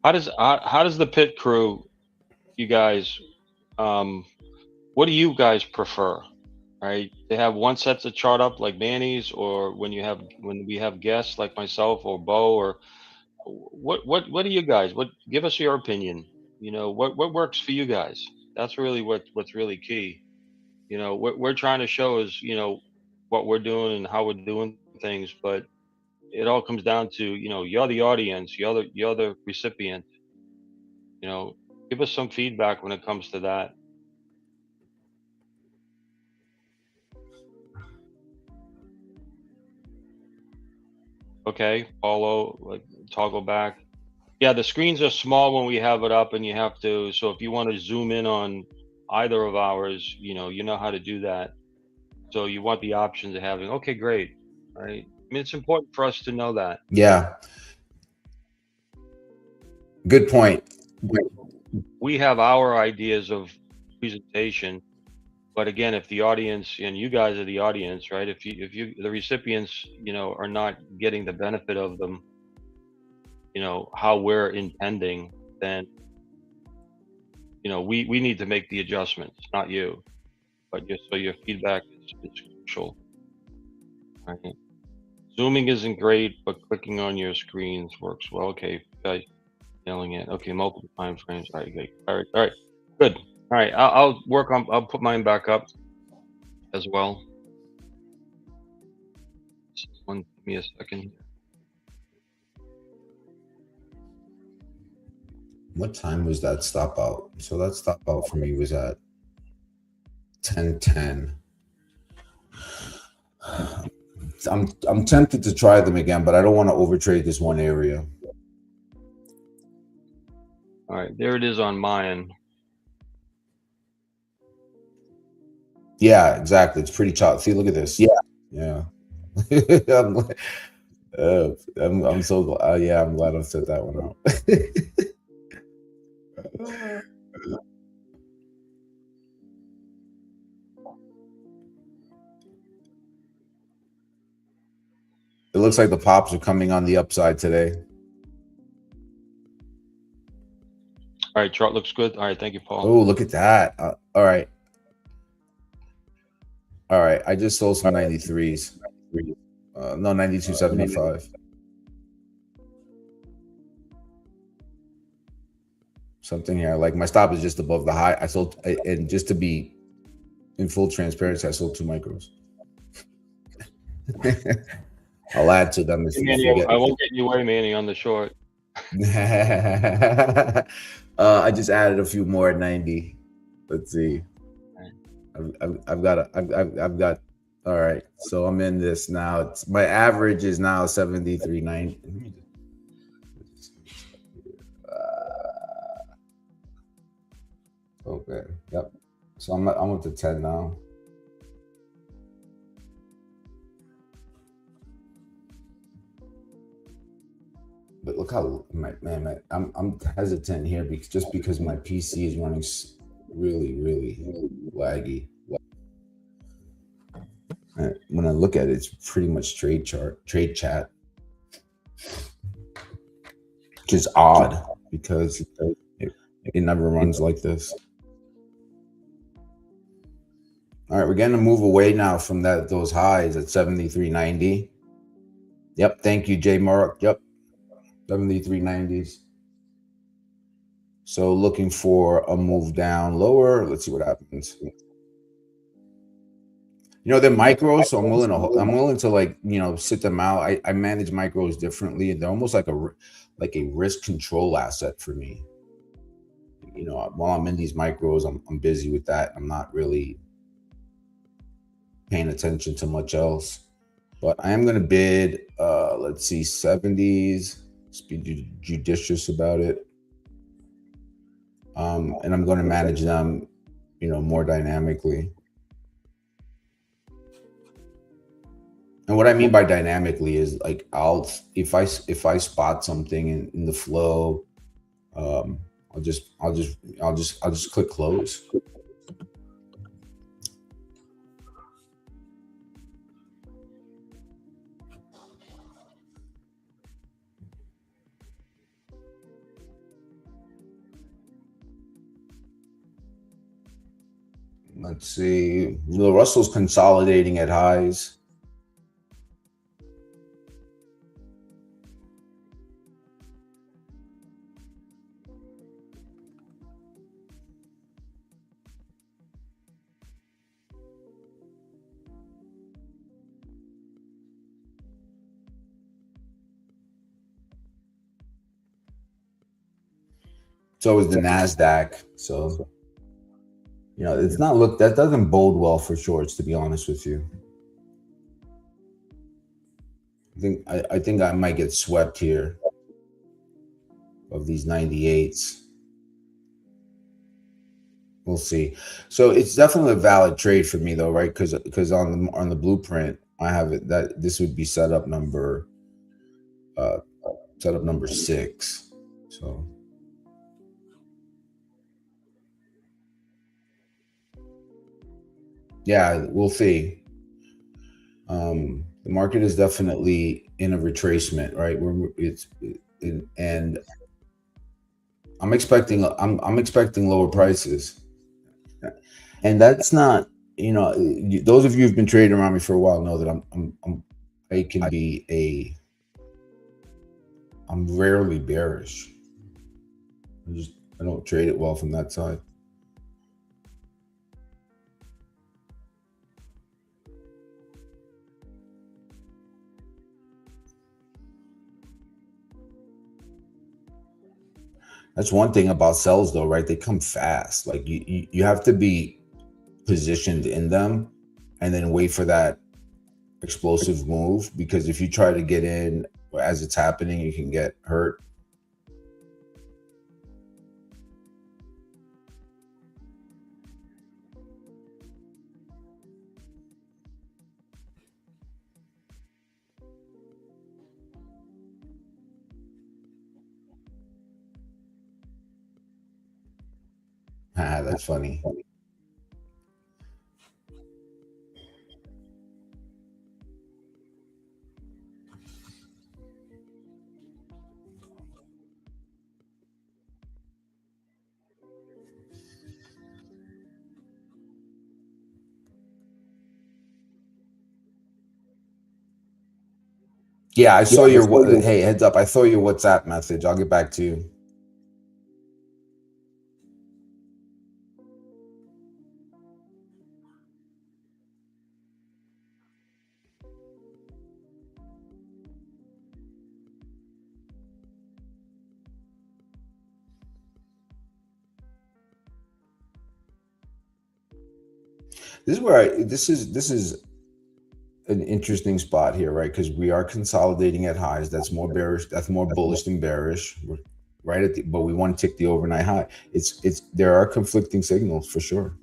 How does the pit crew, you guys, what do you guys prefer? Right? They have one sets of chart up like Manny's, or when we have guests like myself or Bo, or what do you guys? Give us your opinion. What works for you guys? That's really what's really key. What we're trying to show is what we're doing and how we're doing things, but it all comes down to you're the audience, you're the recipient. Give us some feedback when it comes to that. Okay, Paulo, like, toggle back. Yeah, the screens are small when we have it up, and you have to. So if you want to zoom in on either of ours, you know how to do that. So you want the options of having. Okay, great. All right. I mean, it's important for us to know that. Yeah. Good point. We have our ideas of presentation, but again, if the audience, and you guys are the audience, right? If you the recipients, are not getting the benefit of them, how we're intending, then we need to make the adjustments, not you. But so your feedback is crucial. All right. Zooming isn't great, but clicking on your screens works well. Okay, guys, yelling it. Okay, multiple time frames. All right, okay. All right, good. All right, I'll put mine back up as well. Give me a second. What time was that stop out? So that stop out for me was at 10:10. I'm tempted to try them again, but I don't want to overtrade this one area. All right, there it is on mine. Yeah, exactly. It's pretty choppy. See, look at this. Yeah. I'm so glad. Yeah, I'm glad I set that one out. It looks like the pops are coming on the upside today. All right, chart looks good. All right, thank you, Paul. Oh, look at that. All right. I just sold some 93s. No, 92.75. Something here. Like my stop is just above the high. I sold, and just to be in full transparency, I sold 2 micros. I'll add to them. Manny, I won't get you away, Manny, on the short. I just added a few more at 90. Let's see. I've got. All right, so I'm in this now. My average is now 73.90. Okay. Yep. So I'm up to 10 now. But look how I'm hesitant here because my PC is running really laggy. When I look at it, it's pretty much trade chat, which is odd because it never runs like this. All right, we're going to move away now from those highs at 73.90. Yep. Thank you, J Mark. Yep. 73.90s. So looking for a move down lower. Let's see what happens. They're micros, so I'm willing to like sit them out. I manage micros differently, and they're almost like a risk control asset for me. While I'm in these micros, I'm busy with that. I'm not really paying attention to much else. But I am going to bid, let's see, 70s. Let's be judicious about it. And I'm going to manage them, more dynamically. And what I mean by dynamically is like if I spot something in the flow, um, I'll just click close. Let's see. The Russell's consolidating at highs. So is the Nasdaq. So it's not that doesn't bode well for shorts, to be honest with you. I think I might get swept here of these 98s. We'll see. So it's definitely a valid trade for me though, right? Because on the blueprint, I have it that this would be setup number 6. So yeah, we'll see. The market is definitely in a retracement, right? And I'm expecting lower prices, and that's not those of you who've been trading around me for a while know that I can be I'm rarely bearish. I don't trade it well from that side. That's one thing about sells though, right? They come fast. Like you have to be positioned in them and then wait for that explosive move, because if you try to get in as it's happening, you can get hurt. That's funny. Yeah, I saw your hey, heads up. I saw your WhatsApp message. I'll get back to you. This is an interesting spot here, right? Because we are consolidating at highs. That's more bearish. That's more bullish than bearish. We're right but we want to tick the overnight high. There are conflicting signals for sure.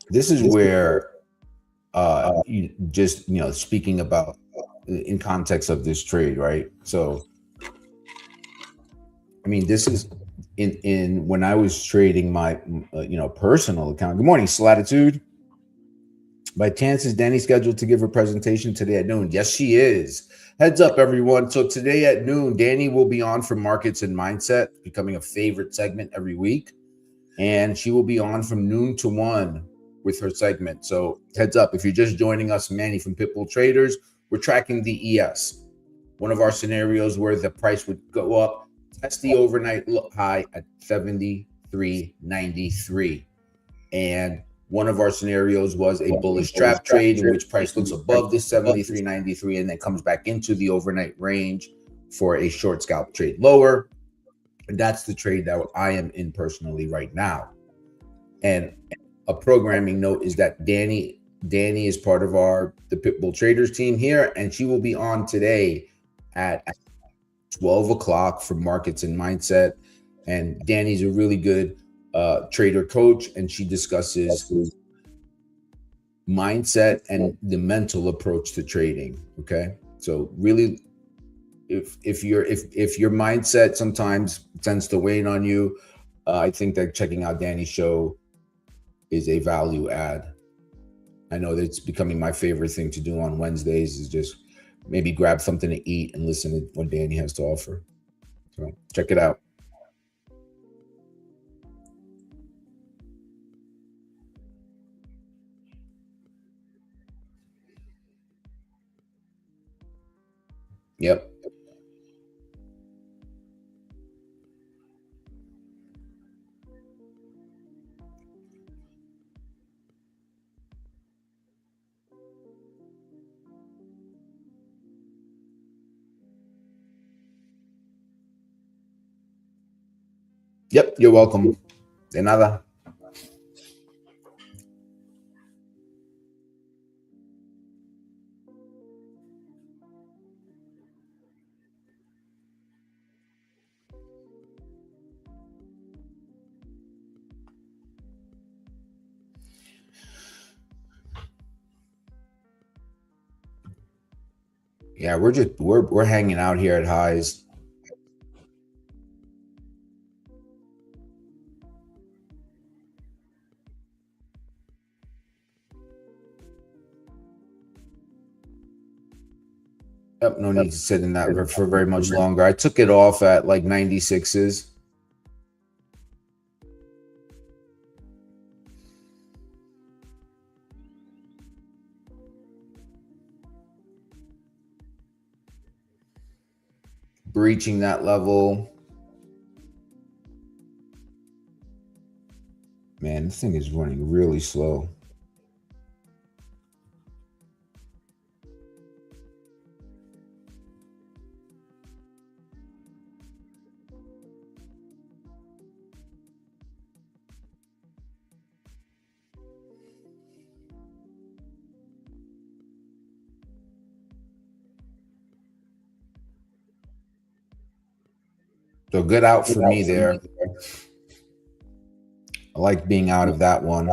this is where you just, speaking about in context of this trade, right? So, I mean, this is in when I was trading my, personal account. Good morning, Slatitude. By chance, is Danny scheduled to give a presentation today at noon? Yes, she is. Heads up, everyone. So today at noon, Danny will be on for Markets and Mindset, becoming a favorite segment every week. And she will be on from noon to 1 with her segment. So heads up, if you're just joining us, Manny from Pitbull Traders, we're tracking the ES. One of our scenarios where the price would go up, test the overnight high at 73.93. And one of our scenarios was a bullish trap trade in which price looks above this 73.93 and then comes back into the overnight range for a short scalp trade lower. And that's the trade that I am in personally right now. And a programming note is that Danny is part of the Pitbull Traders team here, and she will be on today at 12 o'clock for Markets and Mindset. And Danny's a really good trader coach, and she discusses mindset and the mental approach to trading. Okay, so really, if your mindset sometimes tends to wane on you, I think that checking out Danny's show is a value add. I know that it's becoming my favorite thing to do on Wednesdays is just maybe grab something to eat and listen to what Danny has to offer. So check it out. Yep. Yep, you're welcome. De nada. Yeah, we're hanging out here at highs. Yep, no need to sit in that for very much longer. I took it off at like 96s. Breaching that level. Man, this thing is running really slow. So good out for me there. I like being out of that one.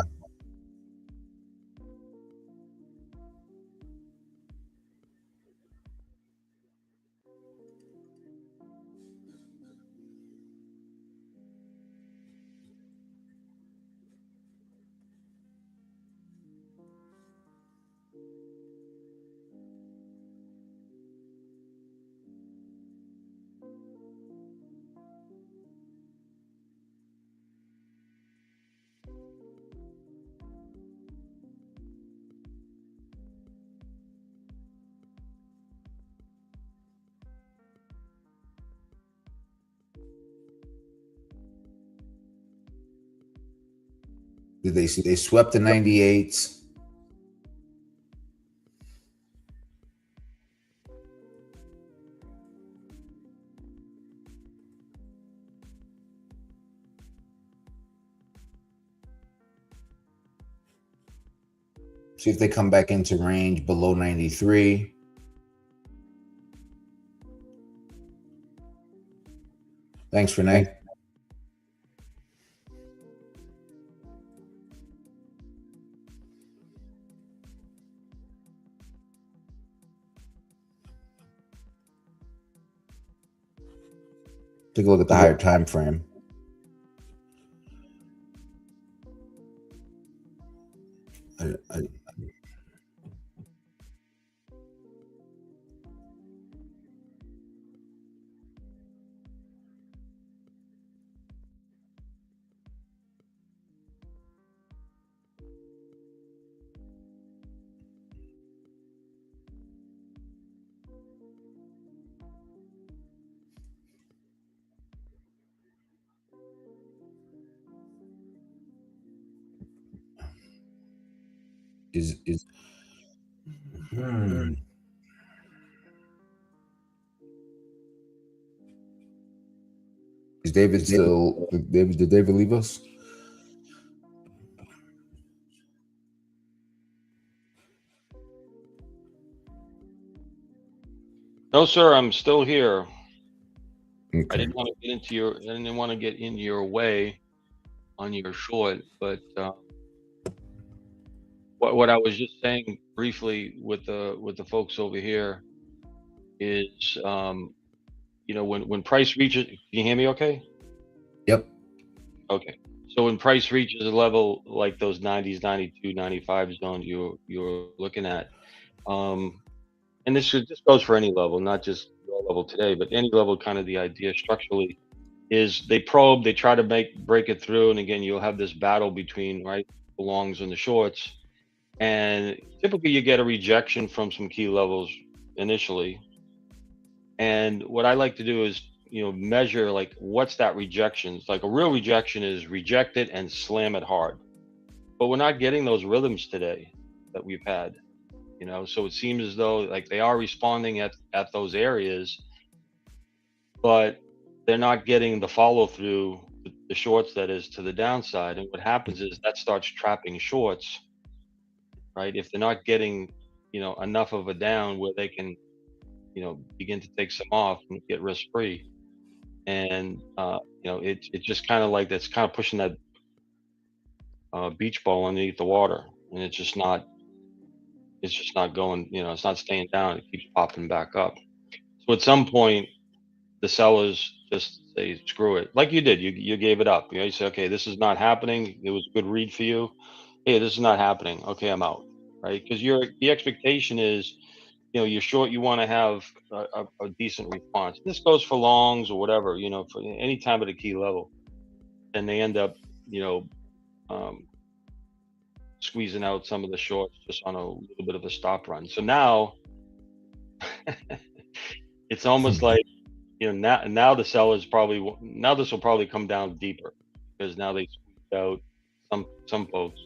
They swept the 98s. See if they come back into range below 93. Thanks, Renee. Take a look at the higher time frame. Is is David still? Did David leave us? No, sir, I'm still here. Okay. I didn't want to get in your way on your short, but what I was just saying briefly with the folks over here is, when price reaches, can you hear me okay? Yep. Okay. So when price reaches a level like those 90s, 92, 95 zones you're looking at, and this goes for any level, not just your level today, but any level. Kind of the idea structurally is they probe, they try to break it through, and again you'll have this battle between right the longs and the shorts, and typically you get a rejection from some key levels initially. And what I like to do is measure like what's that rejection. It's like a real rejection is reject it and slam it hard, but we're not getting those rhythms today that we've had. So it seems as though like they are responding at those areas, but they're not getting the follow through, the shorts that is to the downside. And what happens is that starts trapping shorts, right? If they're not getting enough of a down where they can begin to take some off and get risk free. And it's just kind of like that's kind of pushing that beach ball underneath the water, and it's just not going, it's not staying down, it keeps popping back up. So at some point the sellers just say screw it, like you did. You gave it up. You say, okay, this is not happening. It was a good read for you. Hey, this is not happening. Okay, I'm out. Right? Because the expectation is, you're short, you want to have a decent response. This goes for longs or whatever, for any time at a key level. And they end up, you know um, squeezing out some of the shorts just on a little bit of a stop run. So now it's almost like, now the sellers probably, now this will probably come down deeper, because now they squeezed out some folks.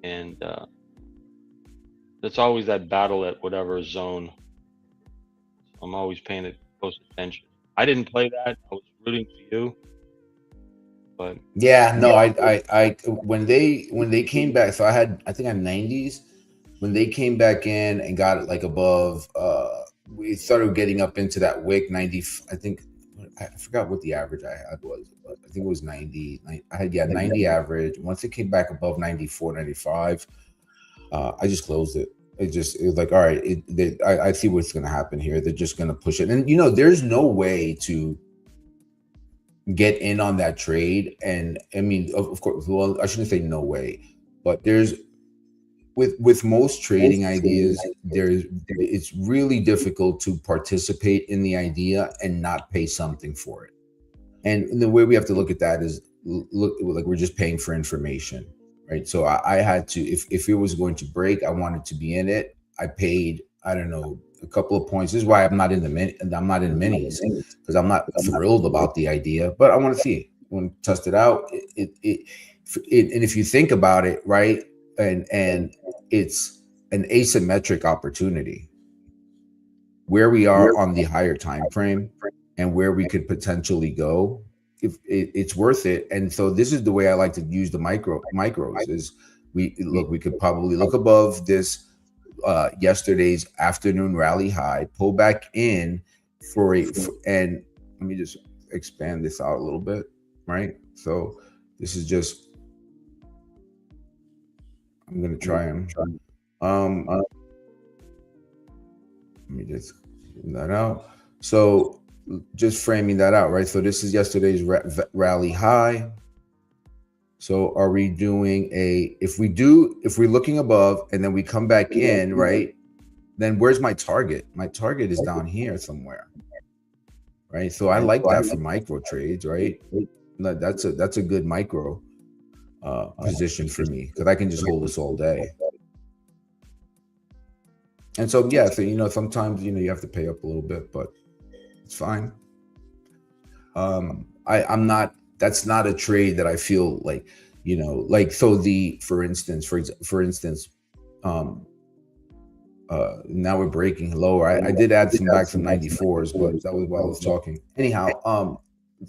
And it's always that battle at whatever zone. I'm always paying it close attention. I didn't play that. I was rooting for you, but Yeah, no, I when they came back, so I think I'm 90s. When they came back in and got it like above, we started getting up into that wick 90. I think I forgot what the average I had was, but I think it was 90. I had 90 average. Once it came back above 94, 95, I just closed it. It was like, all right, I see what's going to happen here. They're just going to push it, and there's no way to get in on that trade. And I mean, of course, well, I shouldn't say no way, but there's with most trading ideas, it's really difficult to participate in the idea and not pay something for it. And the way we have to look at that is look like we're just paying for information, right? So I had to, if it was going to break, I wanted to be in it. I paid, I don't know, a couple of points. This is why I'm not in minis, because I'm not thrilled about the idea, but I want to see it. I want to test it out. And if you think about it, right, and it's an asymmetric opportunity where we are on the higher time frame and where we could potentially go. If it's worth it. And so this is the way I like to use the micros is we could probably look above this yesterday's afternoon rally high, pull back in and let me just expand this out a little bit, right? So this is just, I'm gonna try and let me just zoom that out. So just framing that out, right? So this is yesterday's rally high. So are we doing if we're looking above and then we come back in, right? Then where's my target? My target is down here somewhere, right? So I like that for micro trades, right? That's a good micro position for me because I can just hold this all day. And so yeah, so sometimes you have to pay up a little bit, but it's fine. I'm not. That's not a trade that I feel like like so for instance, now we're breaking lower. I did add some 94s, but that was while I was talking. Anyhow,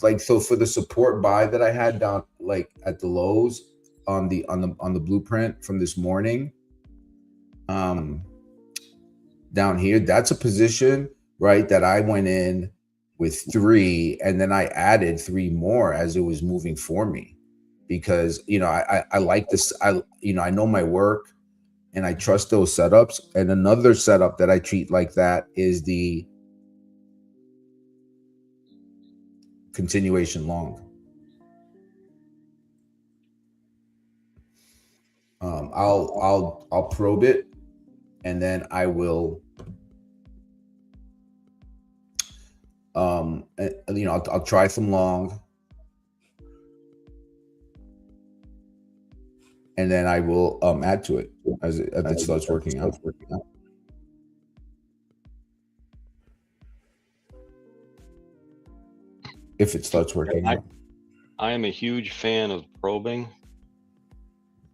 like so for the support buy that I had down like at the lows on the blueprint from this morning, down here, that's a position, right, that I went in with 3 and then I added 3 more as it was moving for me because I like this. I know my work and I trust those setups. And another setup that I treat like that is the continuation long. I'll probe it and then I will I'll try some long and then I will add to it as it starts working out. If it starts working out. I am a huge fan of probing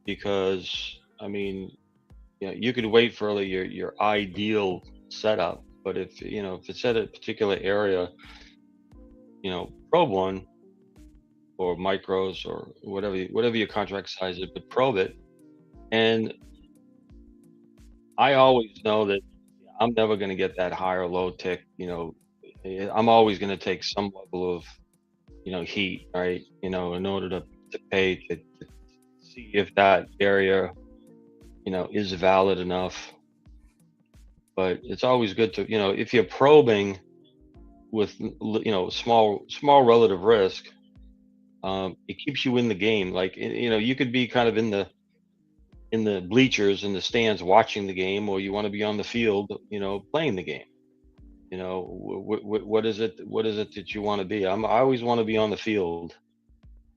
because I mean, you could wait for your ideal setup, but if it's at a particular area, probe one or micros or whatever your contract size is, but probe it. And I always know that I'm never going to get that high or low tick. I'm always going to take some level of heat, right? In order to pay to see if that area is valid enough. But it's always good to if you're probing with small relative risk, it keeps you in the game. Like you could be kind of in the bleachers, in the stands, watching the game, or you want to be on the field, playing the game. What is it that you want to be? I always want to be on the field,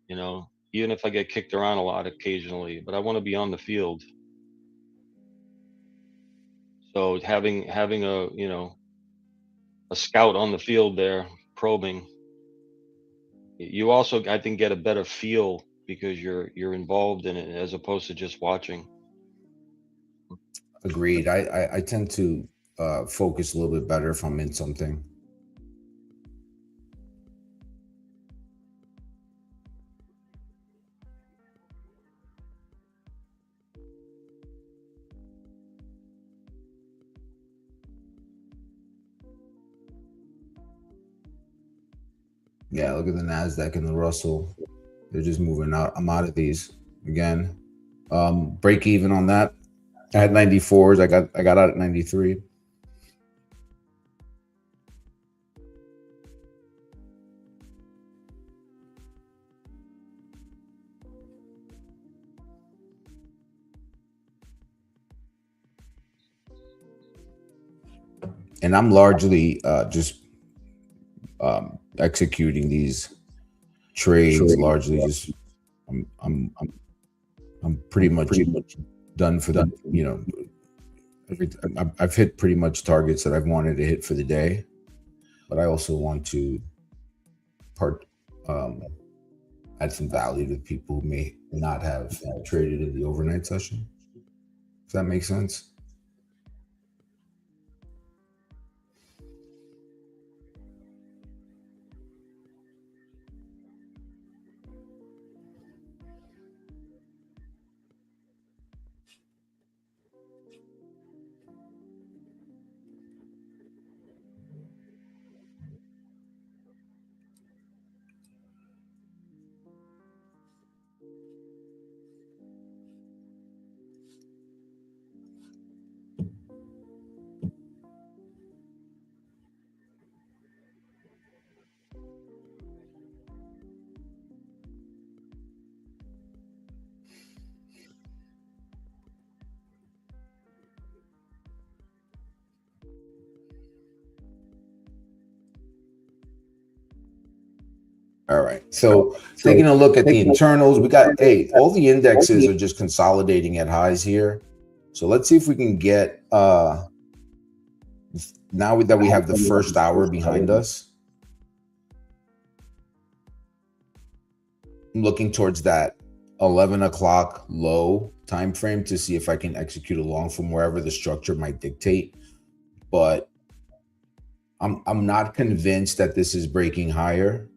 even if I get kicked around a lot occasionally, but I want to be on the field. So having a scout on the field there probing, you also, I think, get a better feel because you're involved in it as opposed to just watching. Agreed. I tend to focus a little bit better if I'm in something. Yeah, look at the NASDAQ and the Russell. They're just moving out. I'm out of these again. Break even on that. I had 94s. I got out at 93. And I'm largely just executing these trades. Largely, just I'm pretty much done for the I've hit pretty much targets that I've wanted to hit for the day, but I also want to add some value to people who may not have traded in the overnight session. Does that make sense? All right. So taking a look at the internals, we got, hey, all the indexes are just consolidating at highs here. So let's see if we can get, now that we have the first hour behind us, I'm looking towards that 11 o'clock low time frame to see if I can execute along from wherever the structure might dictate. But I'm not convinced that this is breaking higher,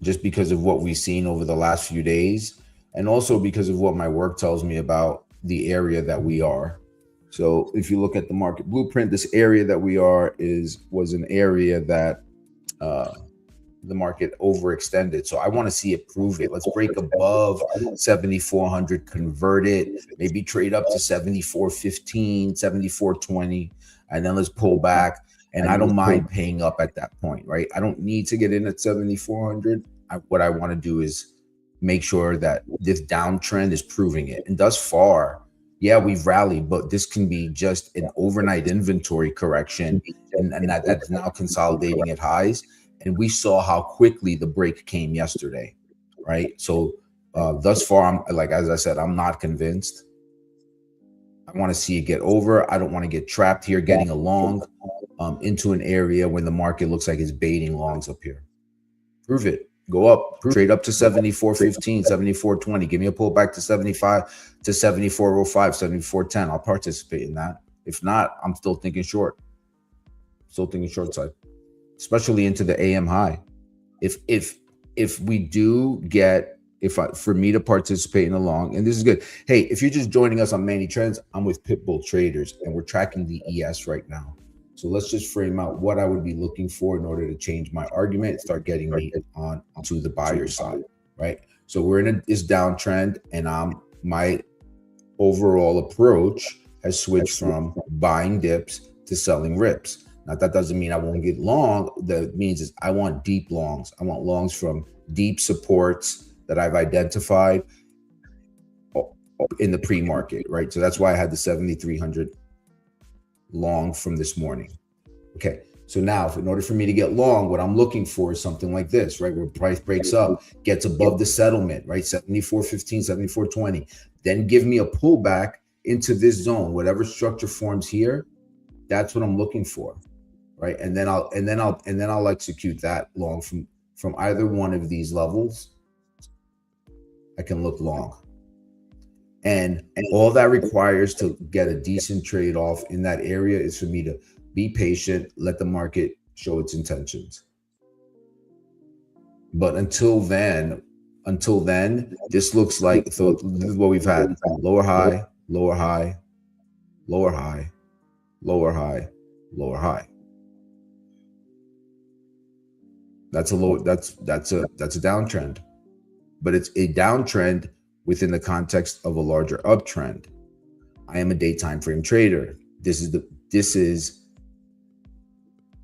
just because of what we've seen over the last few days, and also because of what my work tells me about the area that we are. So if you look at the market blueprint, this area that we are was an area that the market overextended. So I want to see it prove it. Let's break above 7,400, convert it, maybe trade up to 7,415, 7,420, and then let's pull back. And I don't mind paying up at that point, right? I don't need to get in at 7,400. What I want to do is make sure that this downtrend is proving it. And thus far, yeah, we've rallied, but this can be just an overnight inventory correction, and that's now consolidating at highs. And we saw how quickly the break came yesterday, right? So thus far, I'm like, as I said, I'm not convinced. I want to see it get over. I don't want to get trapped here getting along into an area when the market looks like it's baiting longs up here. Prove it. Go up. Trade up to 74.15, 74.20. Give me a pullback to 75 to 74.05, 74.10. I'll participate in that. If not, I'm still thinking short. Still thinking short side, especially into the AM high. If we do get, for me to participate in a long, and this is good. Hey, if you're just joining us on Manny Trends, I'm with Pitbull Traders, and we're tracking the ES right now. So let's just frame out what I would be looking for in order to change my argument and start getting me onto the buyer side, right? So we're in this downtrend, and my overall approach has switched from buying dips to selling rips. Now, that doesn't mean I won't get long. That means is I want deep longs. I want longs from deep supports that I've identified in the pre-market, right? So that's why I had the 7,300 long from this morning. Okay, so now in order for me to get long, what I'm looking for is something like this, right? Where price breaks up, gets above the settlement, right? 74.15, 74.20. Then give me a pullback into this zone, whatever structure forms here. That's what I'm looking for, right? And then I'll execute that long from either one of these levels. I can look long. And all that requires to get a decent trade off in that area is for me to be patient, let the market show its intentions. But until then, this looks like, so this is what we've had: lower high, lower high, lower high, lower high, lower high. That's a downtrend, but it's a downtrend within the context of a larger uptrend. I am a day time frame trader. This is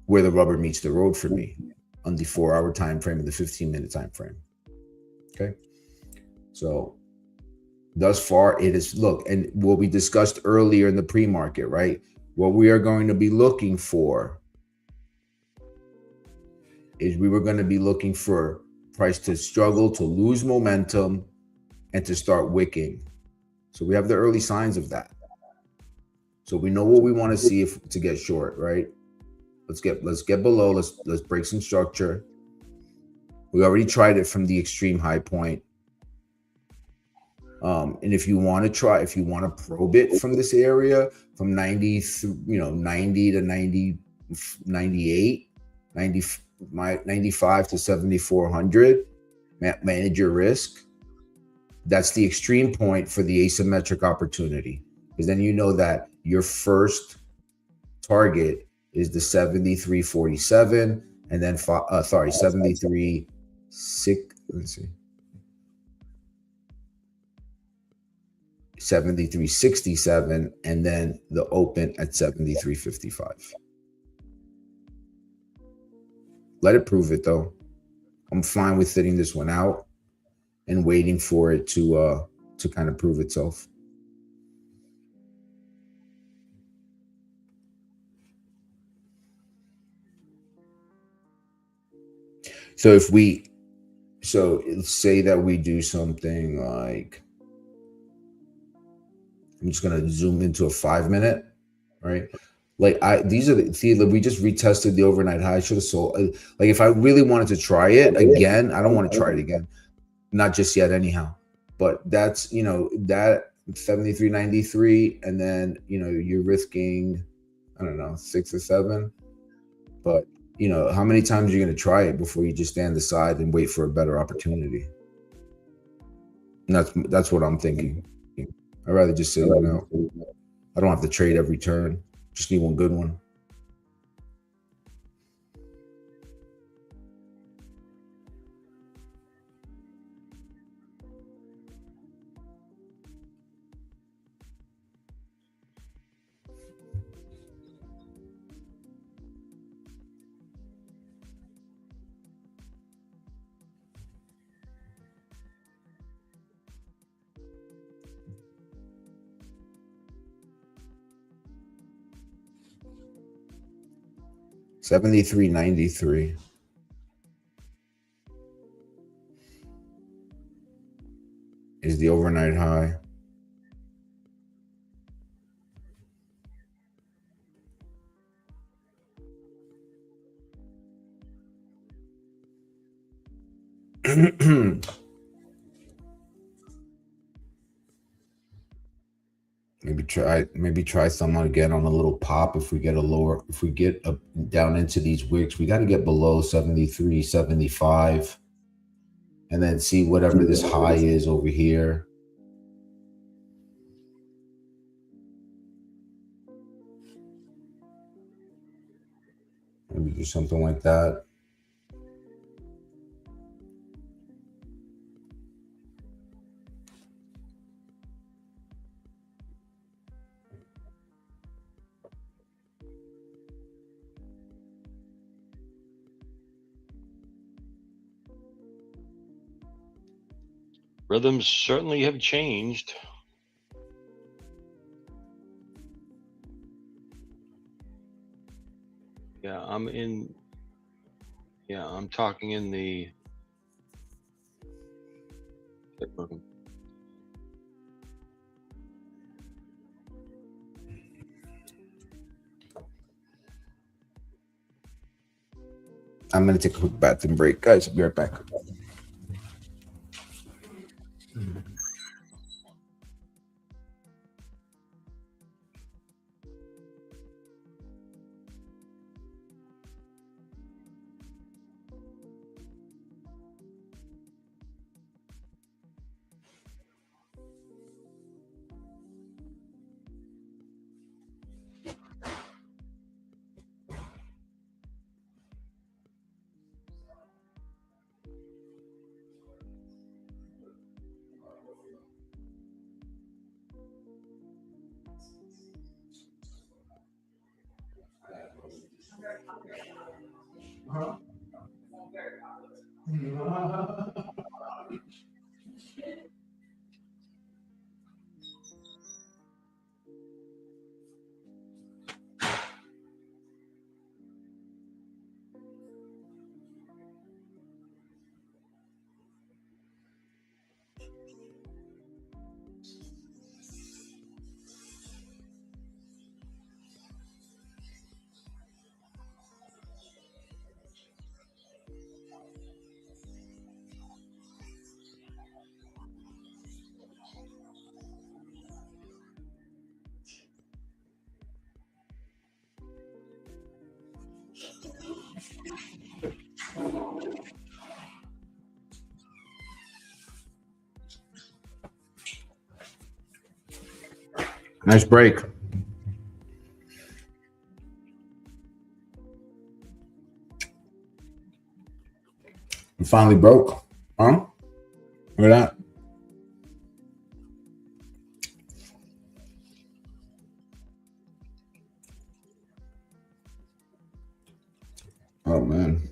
where the rubber meets the road for me, on the 4-hour time frame and the 15-minute time frame. Okay, so thus far it is, look, and what we discussed earlier in the pre-market, right? What we are going to be looking for is we were going to be looking for price to struggle, to lose momentum, and to start wicking. So we have the early signs of that. So we know what we want to see to get short, right? Let's get below. Let's break some structure. We already tried it from the extreme high point. And if you want to probe it from this area, from 90 to 90, 98, 95 to 7,400, manage your risk. That's the extreme point for the asymmetric opportunity, because then you know that your first target is the 73.47, and then 73.6. Let's see, 73.67, and then the open at 73.55. Let it prove it though. I'm fine with sitting this one out and waiting for it to kind of prove itself. So if we, so let's say that we do something like, I'm just gonna zoom into a 5 minute, right? Like these are the, see, we just retested the overnight high. Should have sold. Like if I really wanted to try it again, I don't want to try it again, not just yet, anyhow. But that's, you know, that 73.93, and then, you know, you're risking, I don't know, 6 or 7. But, you know, how many times are you going to try it before you just stand aside and wait for a better opportunity? And that's what I'm thinking. I'd rather just sit it out. I don't have to trade every turn. Just need one good one. $73.93 is the overnight high. Maybe try someone again on a little pop. If we get a lower, if we get down into these wicks, we got to get below 73, 75, and then see whatever this high is over here. Maybe do something like that. Rhythms certainly have changed. Yeah, I'm talking in the I'm going to take a quick bathroom break. Guys, I'll be right back. Nice break. You finally broke, huh? Look at that. Oh man.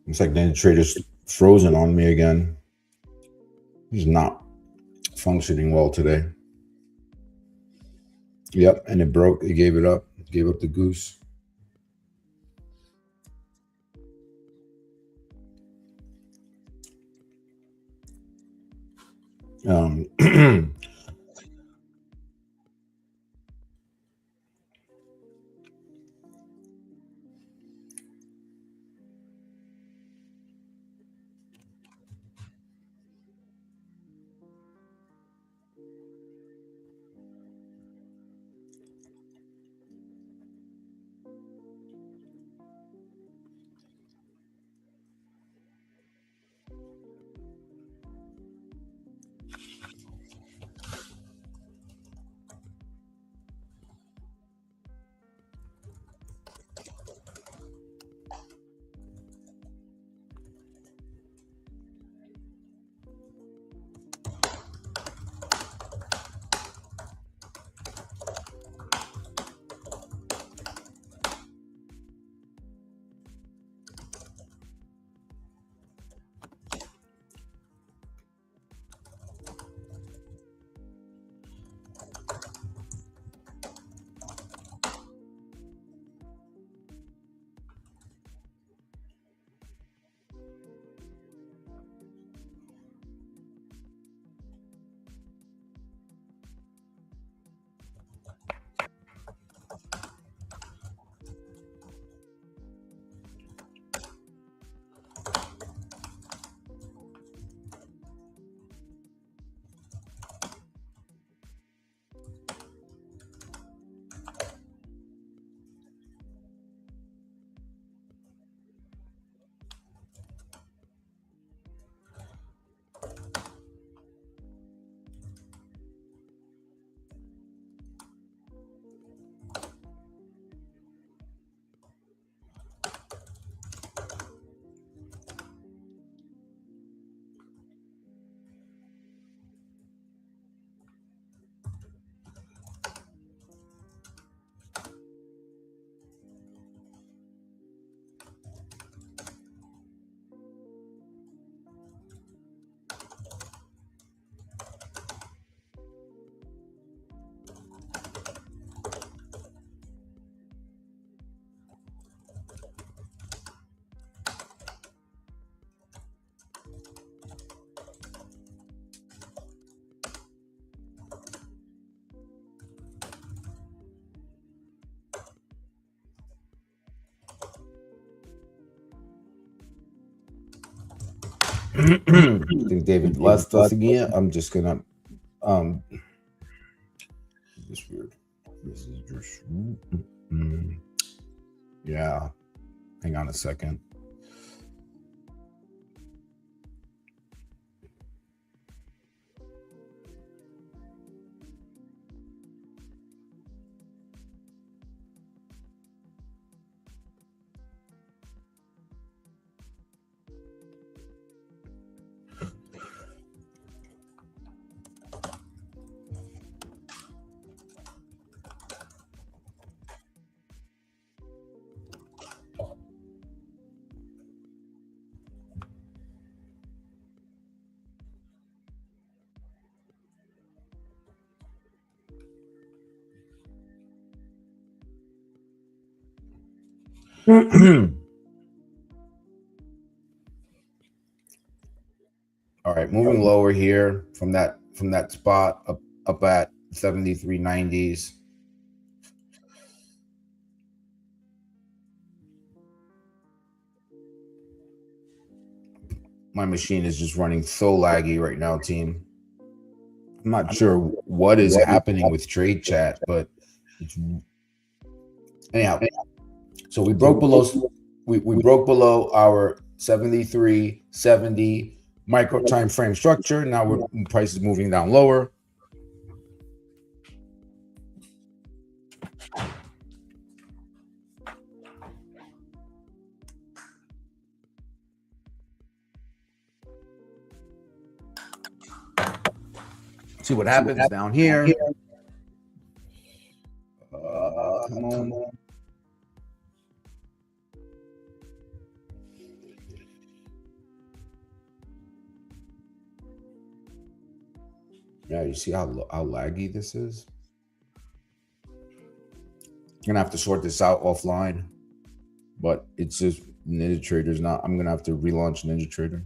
Looks like the Intrader's frozen on me again. He's not functioning well today. Yep, and it broke. It gave it up. Gave up the goose. I think David left us again. I'm just gonna um this is weird. This is just yeah. Hang on a second. All right, moving lower here from that spot up at 73.90s. My machine is just running so laggy right now, team. I'm not sure what is happening with trade chat, but it's, anyhow. So we broke below our 73.70 micro time frame structure. Now price is moving down lower. See what happens down here. Come on. Yeah, you see how laggy this is? gonna have to sort this out offline, but it's just Ninja Trader's not. I'm gonna have to relaunch Ninja Trader.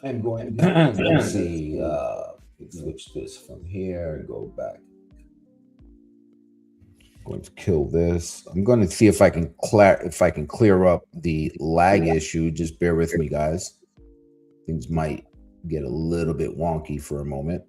I'm going. Let's see. Switch this from here and go back. Going to kill this. I'm going to see if I can clear up the lag issue. Just bear with me, guys. Things might get a little bit wonky for a moment.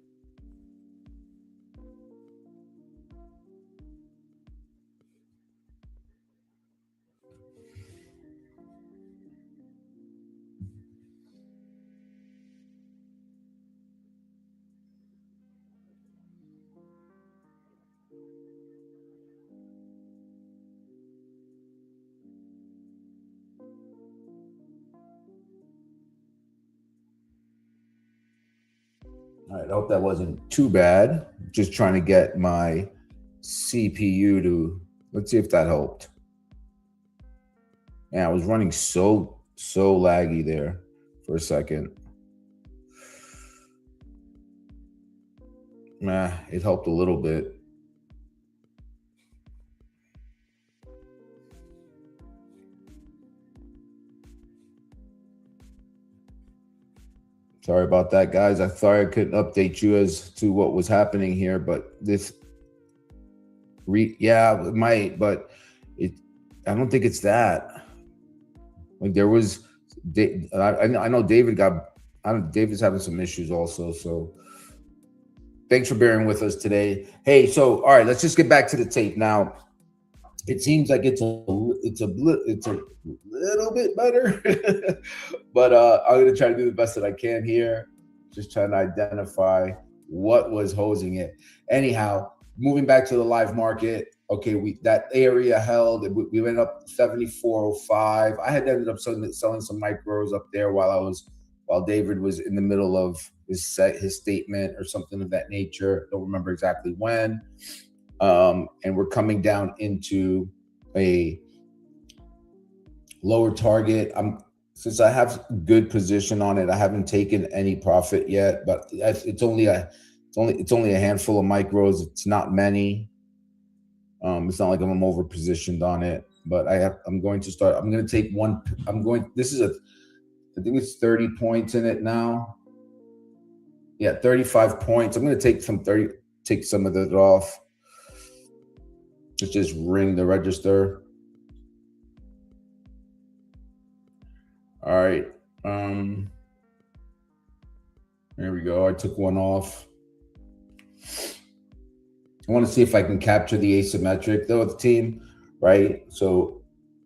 All right, I hope that wasn't too bad. Just trying to get my CPU to, let's see if that helped. Yeah, I was running so laggy there for a second. Nah, it helped a little bit. Sorry about that, guys. I thought I couldn't update you as to what was happening here, but this, yeah, it might, but I don't think it's that. Like there was, I know David's having some issues also. So thanks for bearing with us today. Hey, so all right, let's just get back to the tape now. It seems like it's a little bit better, but I'm gonna try to do the best that I can here. Just trying to identify what was hosing it. Anyhow, moving back to the live market. Okay, that area held. We went up 74.05. I had ended up selling some micros up there while David was in the middle of his statement or something of that nature. Don't remember exactly when. And we're coming down into a lower target. Since I have good position on it, I haven't taken any profit yet, but it's only a handful of micros. It's not many. It's not like I'm over positioned on it, but I'm going to start. I'm going to take one. I think it's 30 points in it now. Yeah, 35 points. I'm going to take some of that off. Let's just ring the register. All right. There we go. I took one off. I want to see if I can capture the asymmetric though with the team. right? So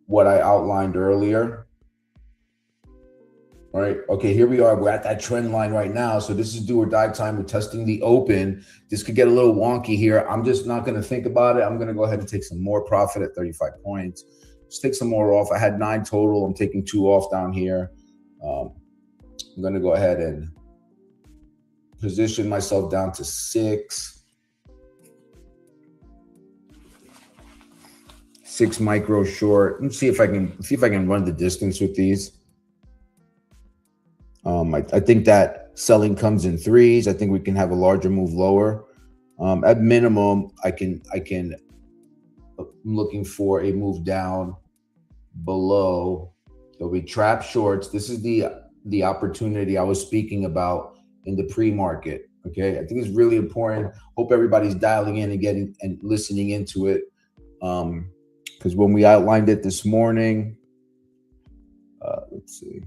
what I outlined earlier, right? Okay, here we are. We're at that trend line right now. So this is do or die time. We're testing the open. This could get a little wonky here. I'm just not going to think about it. I'm going to go ahead and take some more profit at 35 points. Just take some more off. I had 9 total. I'm taking 2 off down here. I'm going to go ahead and position myself down to 6. 6 micro short. Let's see if I can run the distance with these. I think that selling comes in threes. I think we can have a larger move lower. At minimum, I'm looking for a move down below. There'll be trap shorts. This is the opportunity I was speaking about in the pre-market. Okay, I think it's really important. Hope everybody's dialing in and getting and listening into it. Because when we outlined it this morning, let's see.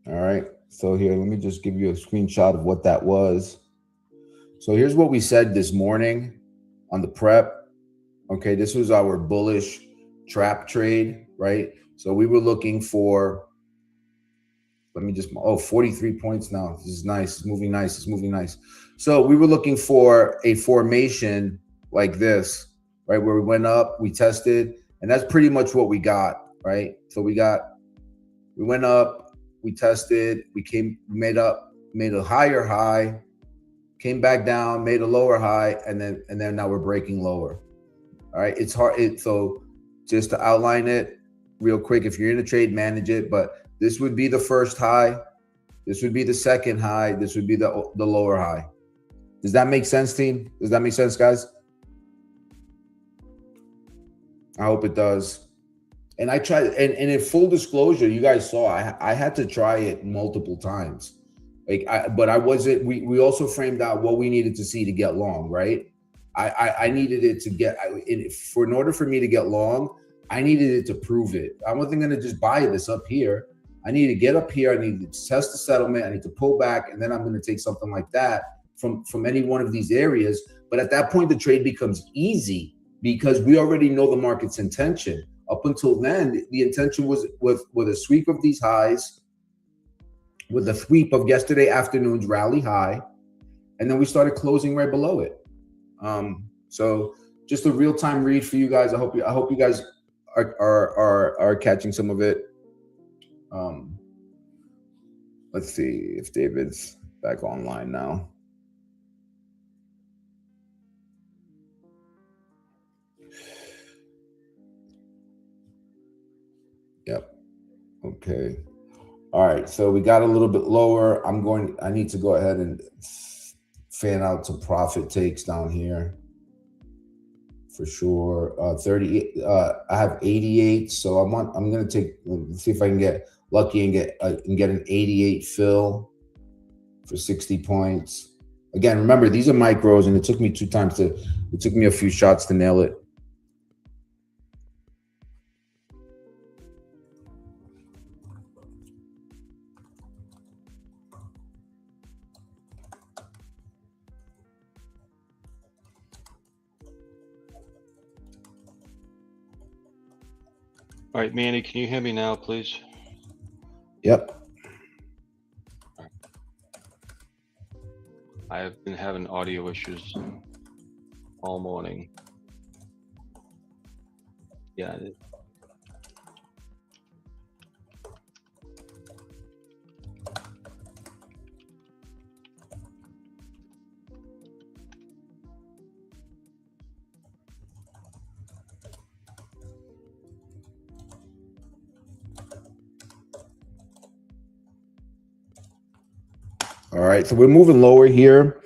All right, so here, let me just give you a screenshot of what that was. So here's what we said this morning on the prep. Okay, this was our bullish trap trade, right? So we were looking for, let me just, 43 points now. This is nice. It's moving nice. It's moving nice. So we were looking for a formation like this, right? Where we went up, we tested, and that's pretty much what we got, right? So we went up, we tested, made a higher high, came back down, made a lower high, and then now we're breaking lower. All right, it's hard. So just to outline it real quick, if you're in a trade, manage it. But this would be the first high. This would be the second high. This would be the lower high. Does that make sense, team? Does that make sense, guys? I hope it does. And I tried, and in full disclosure, you guys saw I had to try it multiple times. But I wasn't. We also framed out what we needed to see to get long, right? I needed it to get in order for me to get long, I needed it to prove it. I wasn't going to just buy this up here. I need to get up here. I need to test the settlement. I need to pull back, and then I'm going to take something like that from any one of these areas. But at that point, the trade becomes easy because we already know the market's intention. Up until then, the intention was with a sweep of these highs, with a sweep of yesterday afternoon's rally high, and then we started closing right below it. So just a real-time read for you guys. I hope you guys are catching some of it. Let's see if David's back online now. Yep. Okay. All right. So we got a little bit lower. I need to go ahead and fan out some profit takes down here for sure. 38. I have 88. So I'm going to see if I can get lucky and get an 88 fill for 60 points. Again, remember, these are micros, and it took me it took me a few shots to nail it. All right, Manny, can you hear me now, please? Yep. I have been having audio issues all morning. Yeah. All right, so we're moving lower here.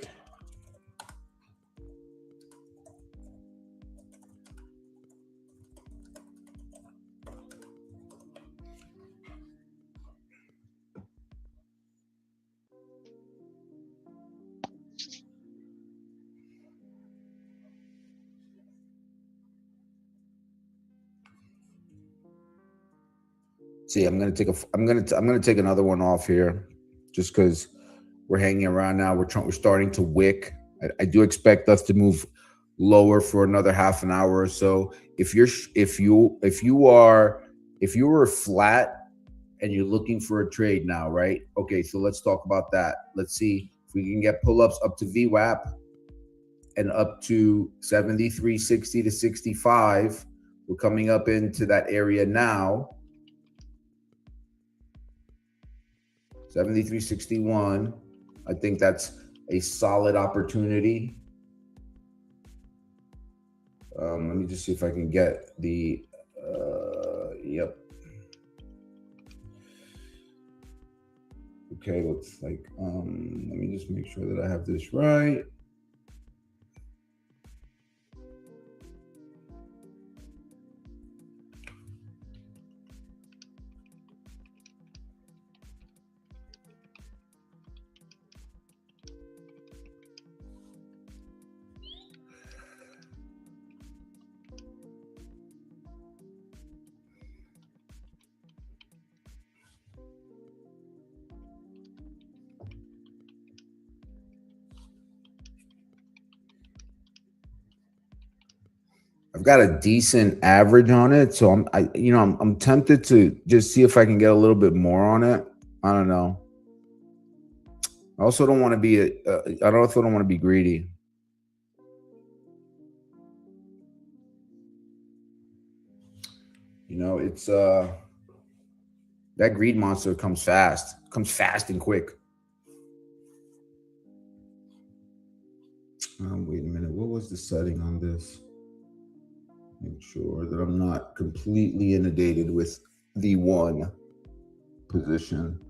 See, I'm gonna take another one off here, just because we're hanging around now. We're starting to wick. I do expect us to move lower for another half an hour or so. If you were flat and you're looking for a trade now, right? Okay, so let's talk about that. Let's see if we can get pull-ups up to VWAP and up to 73.60 to 65. We're coming up into that area now. 73.61. I think that's a solid opportunity. Let me just see if I can get the, yep. Okay, looks like, let me just make sure that I have this right. I've got a decent average on it, so I'm tempted to just see if I can get a little bit more on it. I don't know. I also don't want to be I also don't want to be greedy. You know, it's that greed monster comes fast and quick. Wait a minute, what was the setting on this? Make sure that I'm not completely inundated with the one position.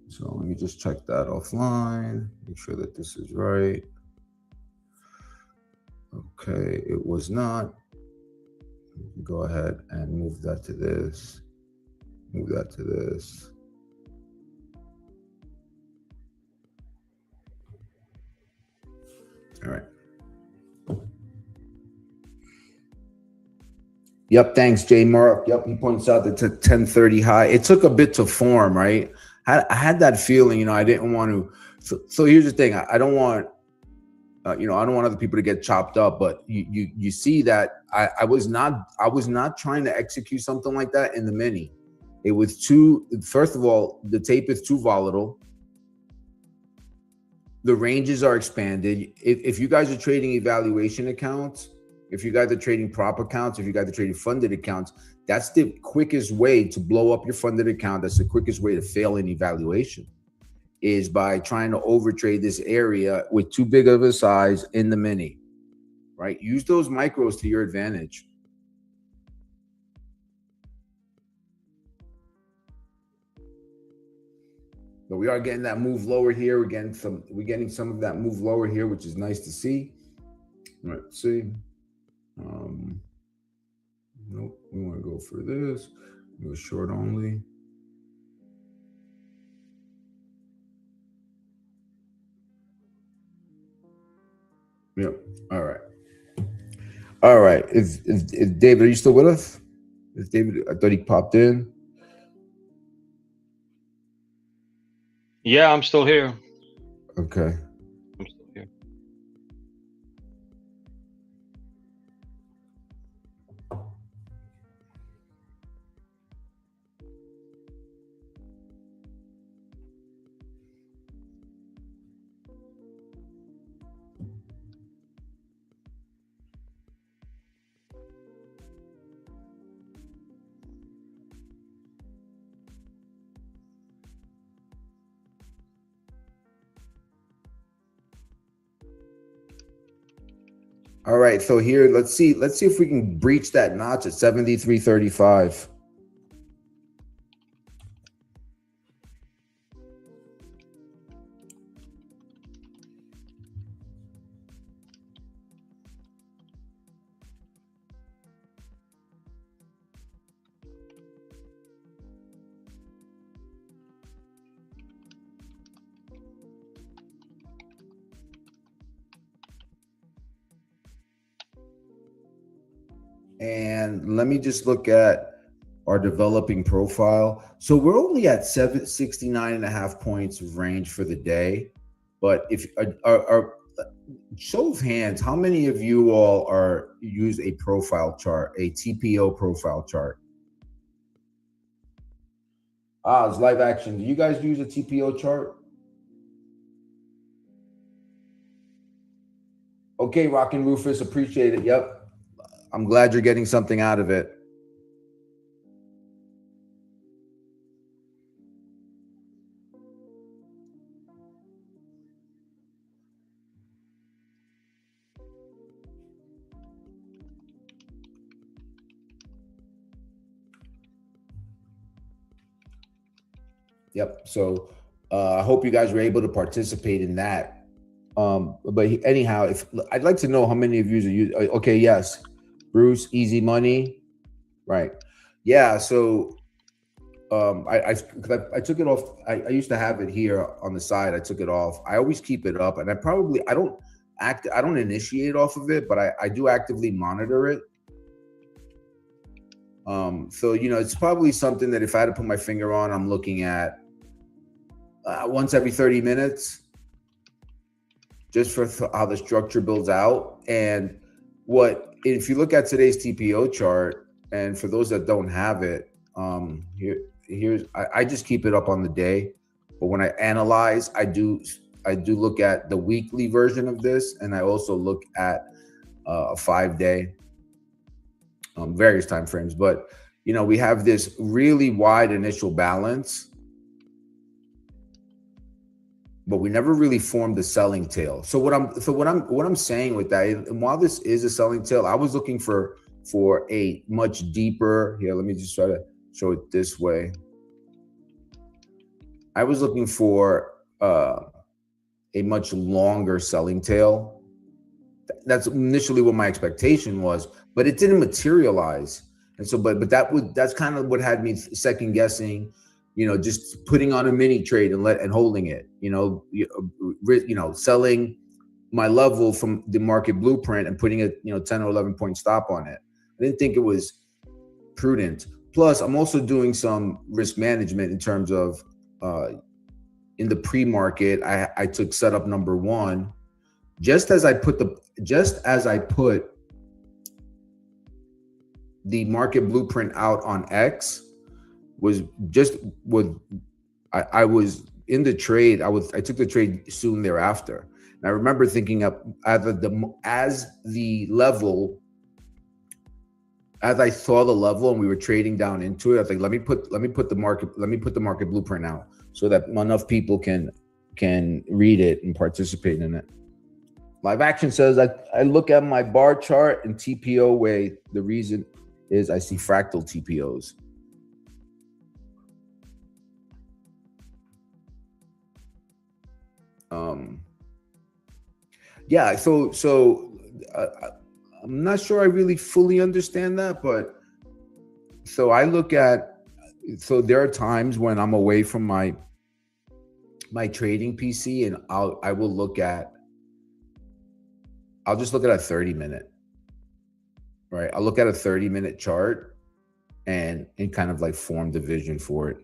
So let me just check that offline, make sure that this is right. Okay, it was not. Go ahead and move that to this, move that to this. All right. Yep, thanks, Jay Mark. Yep, he points out that it's a 1030 high. It took a bit to form, right? I had that feeling, you know, I didn't want to. So here's the thing: I don't want, I don't want other people to get chopped up. But you see that I was not trying to execute something like that in the mini. It was too. First of all, the tape is too volatile. The ranges are expanded. If you guys are trading evaluation accounts, if you guys are trading prop accounts, if you guys are trading funded accounts, that's the quickest way to blow up your funded account. That's the quickest way to fail in evaluation, is by trying to overtrade this area with too big of a size in the mini, right? Use those micros to your advantage. But we are getting that move lower here. We're getting some of that move lower here, which is nice to see. Let's see. Nope, we want to go for this. Go short only. Yep. All right. All right. Is David, are you still with us? Is David? I thought he popped in. Yeah, I'm still here. Okay. I'm still here. All right. So here, let's see if we can breach that notch at 73.35. And let me just look at our developing profile. So we're only at 769.5 points of range for the day. But if are show of hands, how many of you all are use a profile chart, a TPO profile chart? It's live action. Do you guys use a TPO chart? Okay, Rockin' Rufus, appreciate it. Yep. I'm glad you're getting something out of it. Yep. So I hope you guys were able to participate in that. But anyhow, if I'd like to know how many of you are using. Okay, yes, Bruce, easy money, right? Yeah. So I took it off. I used to have it here on the side. I took it off. I always keep it up, and I don't initiate off of it, but I do actively monitor it. So it's probably something that if I had to put my finger on, I'm looking at once every 30 minutes, just for how the structure builds out. And if you look at today's TPO chart, and for those that don't have it, I just keep it up on the day. But when I analyze, I do look at the weekly version of this, and I also look at a 5-day, various time frames. But we have this really wide initial balance, but we never really formed the selling tail. So what I'm saying with that, and while this is a selling tail, I was looking for a much deeper. Here, let me just try to show it this way. I was looking for a much longer selling tail. That's initially what my expectation was, but it didn't materialize. And so, but that's kind of what had me second guessing. Just putting on a mini trade and holding it. Selling my level from the market blueprint and putting a 10 or 11 point stop on it. I didn't think it was prudent. Plus, I'm also doing some risk management in terms of in the pre-market. I took setup number 1, just as I put the market blueprint out on X. Was just with I was in the trade. I took the trade soon thereafter. And I remember thinking as I saw the level and we were trading down into it, I was like, let me put the market blueprint out so that enough people can read it and participate in it. Live Action says I look at my bar chart and TPO way. The reason is I see fractal TPOs. Yeah, so I'm not sure I really fully understand that, but so there are times when I'm away from my trading PC, and I'll just look at a 30-minute, right? I'll look at a 30-minute chart and kind of like form the vision for it.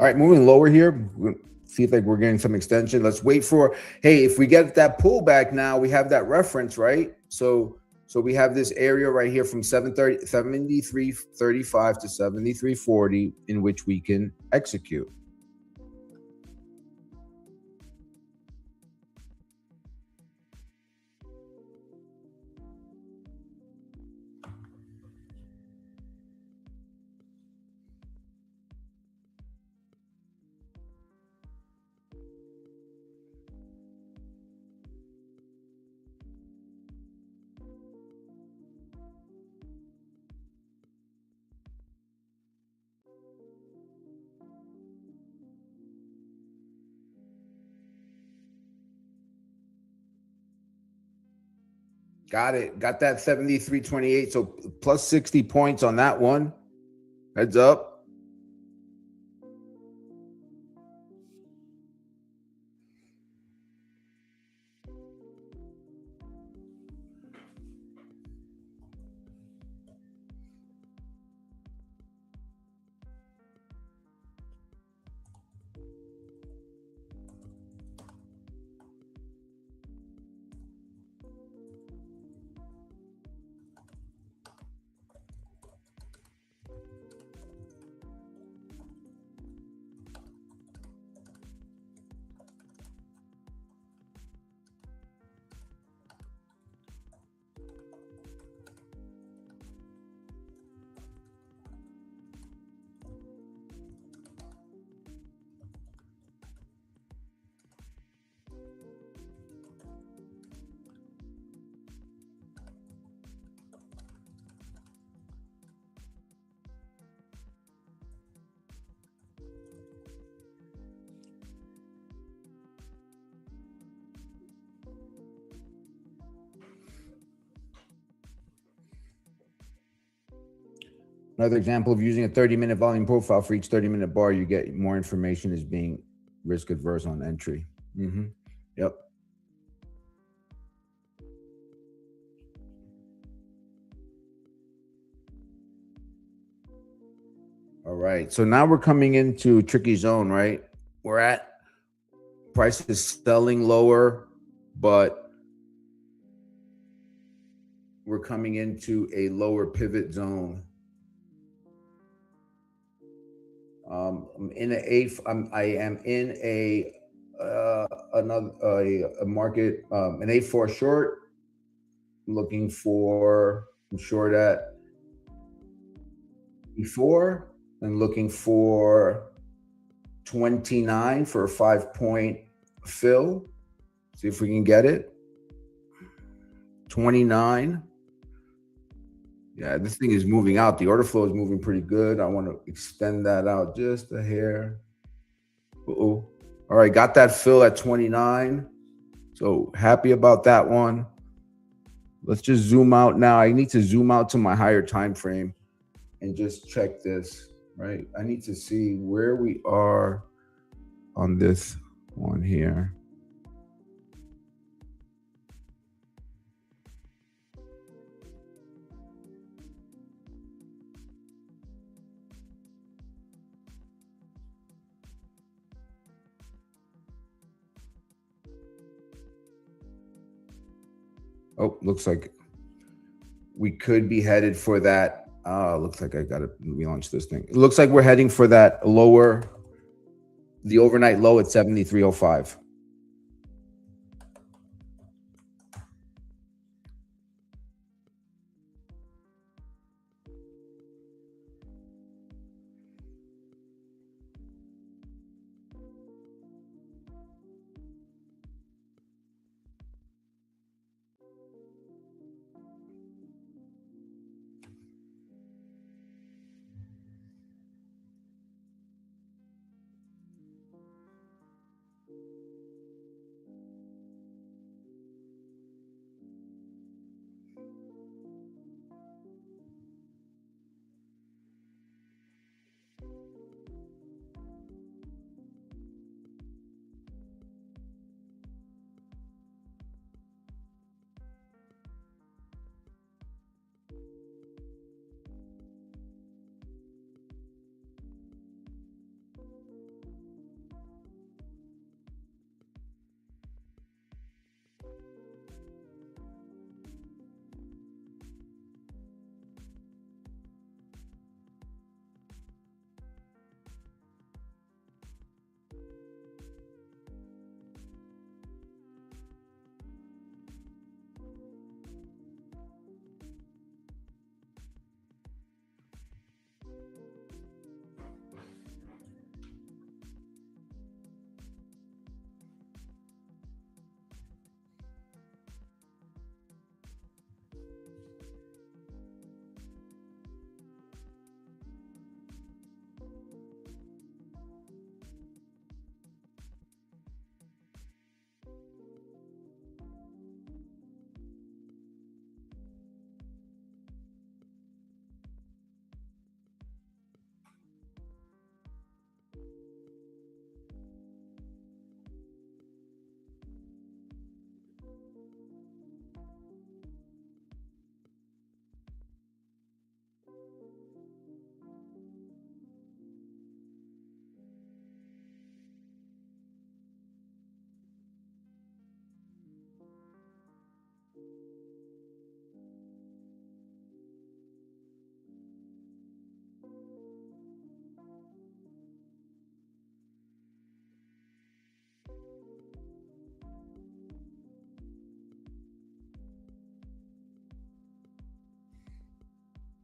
All right, moving lower here. See if like we're getting some extension. Let's wait for, hey, if we get that pullback now, we have that reference, right? So we have this area right here from 73.35 to 73.40 in which we can execute. Got it. Got that 73.28. So plus 60 points on that one. Heads up. Another example of using a 30-minute volume profile. For each 30-minute bar, you get more information as being risk adverse on entry. Yep. All right. So now we're coming into a tricky zone, right? We're at price is selling lower, but we're coming into a lower pivot zone. I'm in I am in a market, an A4 short. I'm looking for, I'm short at E4 and looking for 29 for a 5-point fill. See if we can get it. 29. Yeah, this thing is moving out. The order flow is moving pretty good. I want to extend that out just a hair. All right, got that fill at 29. So happy about that one. Let's just zoom out now. I need to zoom out to my higher time frame and just check this, right? I need to see where we are on this one here. Oh, looks like we could be headed for that. Looks like I got to relaunch this thing. It looks like we're heading for that lower, the overnight low at 73.05.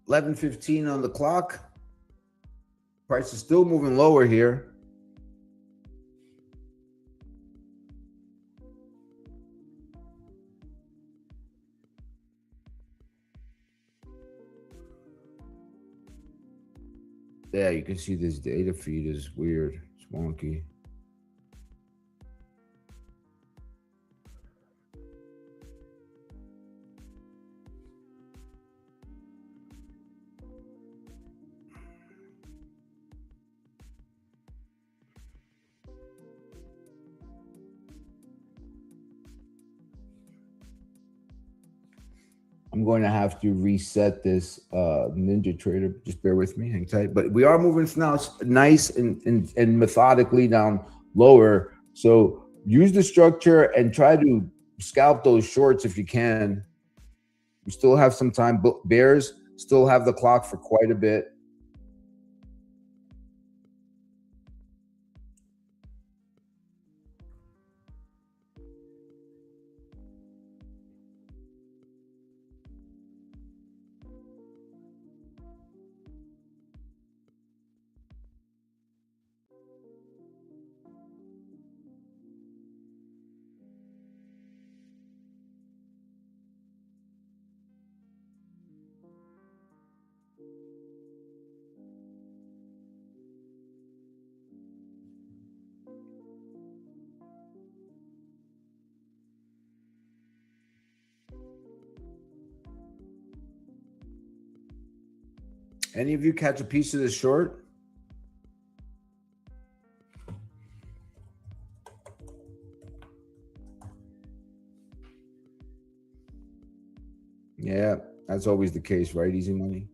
11:15 on the clock. Price is still moving lower here. Yeah, you can see this data feed is weird. It's wonky. I'm going to have to reset this Ninja Trader. Just bear with me, hang tight. But we are moving now nice and methodically down lower. So use the structure and try to scalp those shorts if you can. We still have some time. Bears still have the clock for quite a bit. Any of you catch a piece of this short? Yeah, that's always the case, right? Easy money.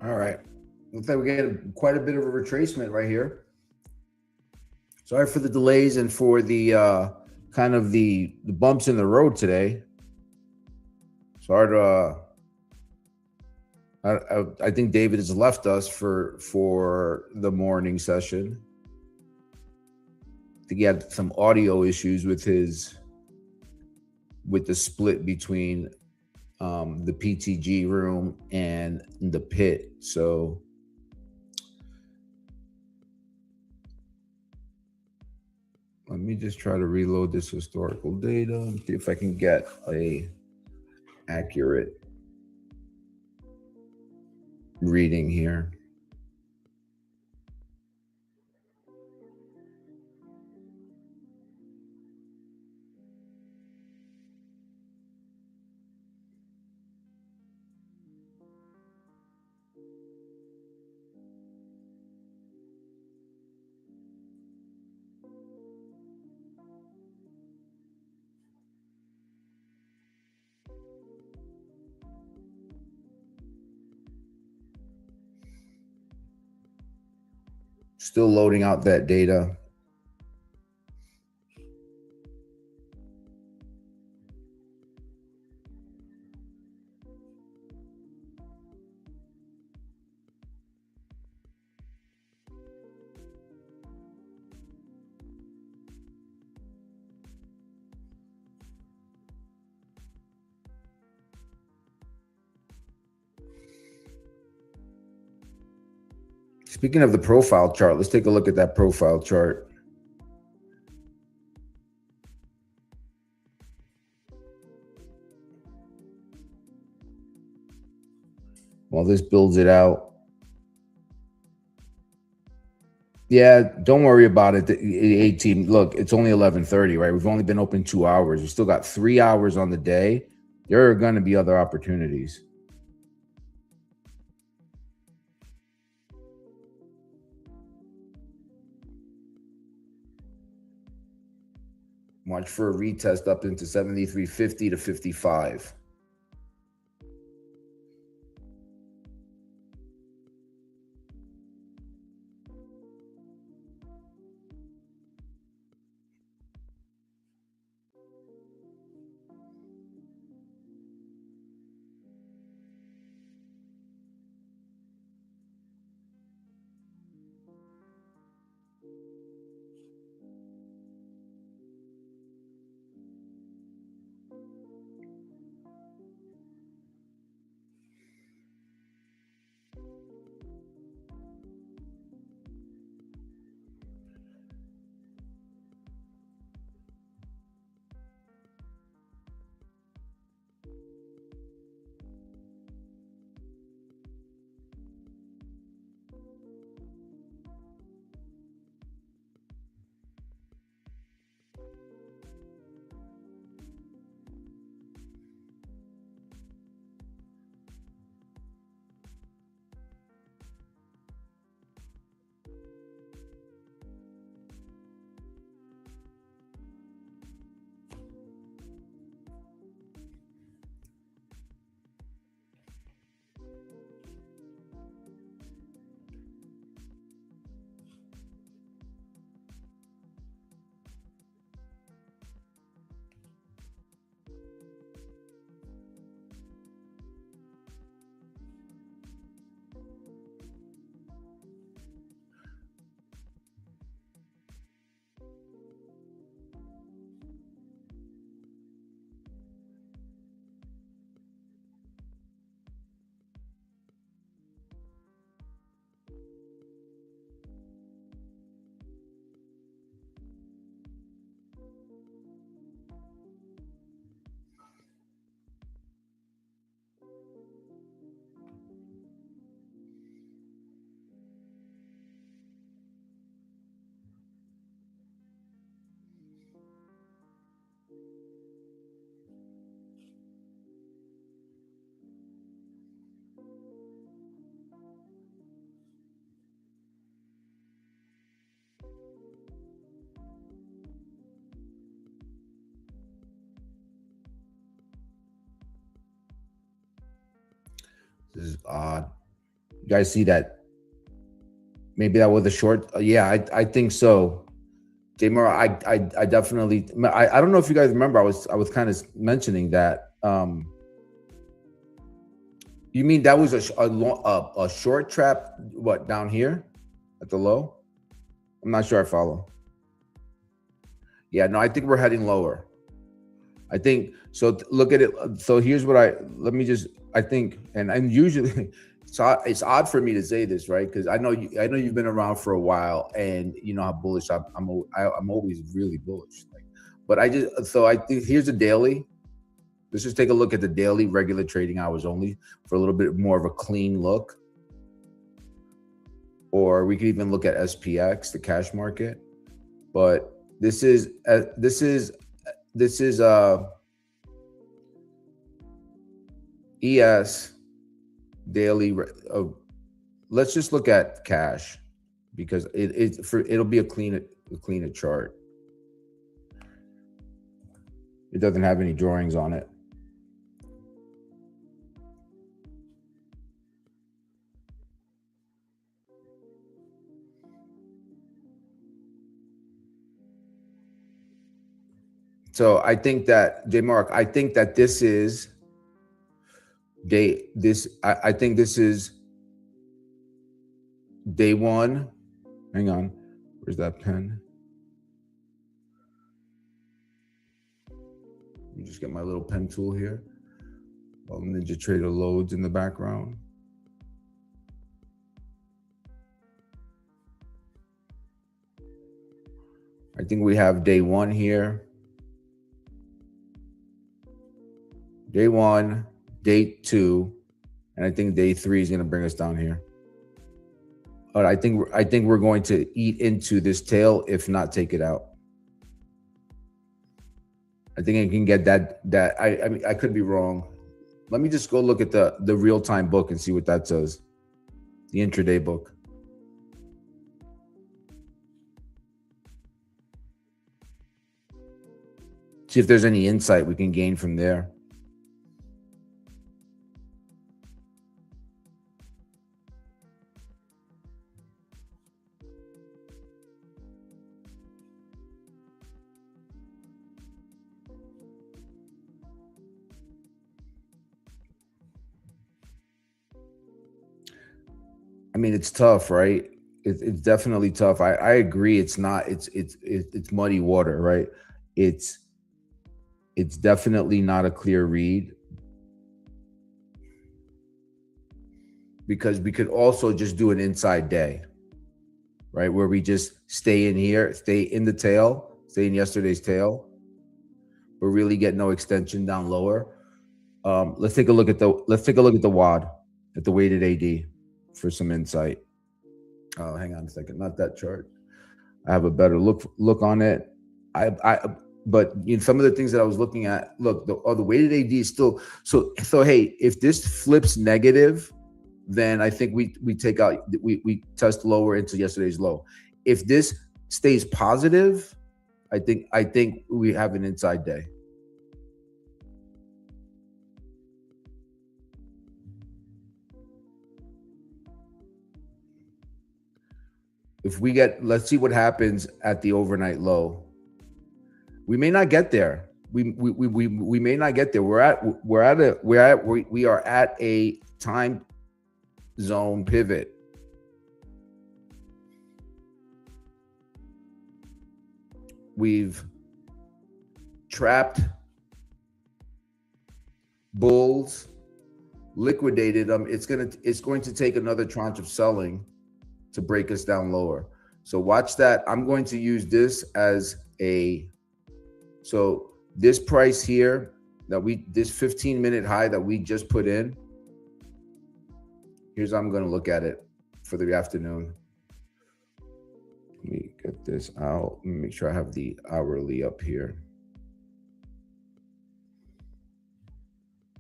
All right. Looks like we get quite a bit of a retracement right here. Sorry for the delays and for the kind of the bumps in the road today. Sorry to. I think David has left us for the morning session. I think he had some audio issues with the split between the PTG room and the pit. So let me just try to reload this historical data and see if I can get a accurate reading here. Still loading out that data. Speaking of the profile chart, let's take a look at that profile chart. While this builds it out. Yeah, don't worry about it. The 18. Look, it's only 11:30, right? We've only been open 2 hours. We still got 3 hours on the day. There are going to be other opportunities. Watch for a retest up into 73.50 to 55. This is odd. You guys see that? Maybe that was a short. Yeah, I think so. Jamar, I definitely. I don't know if you guys remember. I was kind of mentioning that. You mean that was a short trap? What, down here at the low? I'm not sure I follow. Yeah, no, I think we're heading lower. I think so. Look at it. So here's what let me just. I think, and usually, it's odd for me to say this, right? Because I know you've been around for a while, and you know how bullish I'm always really bullish. Like, but I think here's a daily. Let's just take a look at the daily regular trading hours only for a little bit more of a clean look. Or we could even look at SPX, the cash market. But this is ES daily. Let's just look at cash because it'll be a cleaner chart. It doesn't have any drawings on it. So I think that Mark, I think that this is I think this is day one. Hang on, where's that pen? Let me just get my little pen tool here while Ninja Trader loads in the background. I think we have day one here. Day one, day two, and I think day three is going to bring us down here. But I think we're going to eat into this tail, if not take it out. I think I can get that. I mean, I could be wrong. Let me just go look at the real-time book and see what that says. The intraday book. See if there's any insight we can gain from there. I mean, it's tough, right? It's definitely tough. I agree. It's not. It's muddy water, right? It's definitely not a clear read, because we could also just do an inside day, right? Where we just stay in here, stay in the tail, stay in yesterday's tail, but really get no extension down lower. Let's take a look at the WAD, at the weighted AD for some insight. Oh, hang on a second, not that chart. I have a better look on it. But you know, some of the things that I was looking at, look, the weighted AD is still so. Hey, if this flips negative, then I think we take out, we test lower into yesterday's low. If this stays positive, I think we have an inside day. If we get, let's see what happens at the overnight low. We may not get there. We may not get there. We are at a time zone pivot. We've trapped bulls, liquidated them. It's going to take another tranche of selling to break us down lower. So watch that. I'm going to use this as so this price here this 15-minute high that we just put in, here's how I'm going to look at it for the afternoon. Let me get this out. Let me make sure I have the hourly up here.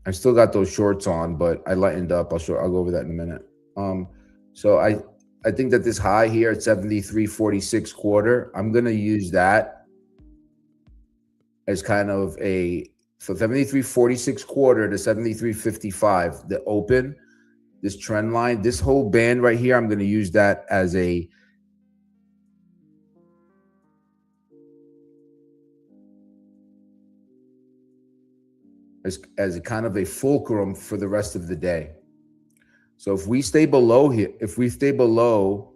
I still got those shorts on, but I lightened up. I'll go over that in a minute. So I think that this high here at 73.46 quarter, I'm going to use that as kind of so 73.46 quarter to 73.55, the open. this trend line, this whole band right here, I'm going to use that as a as a kind of a fulcrum for the rest of the day. So if we stay below here, if we stay below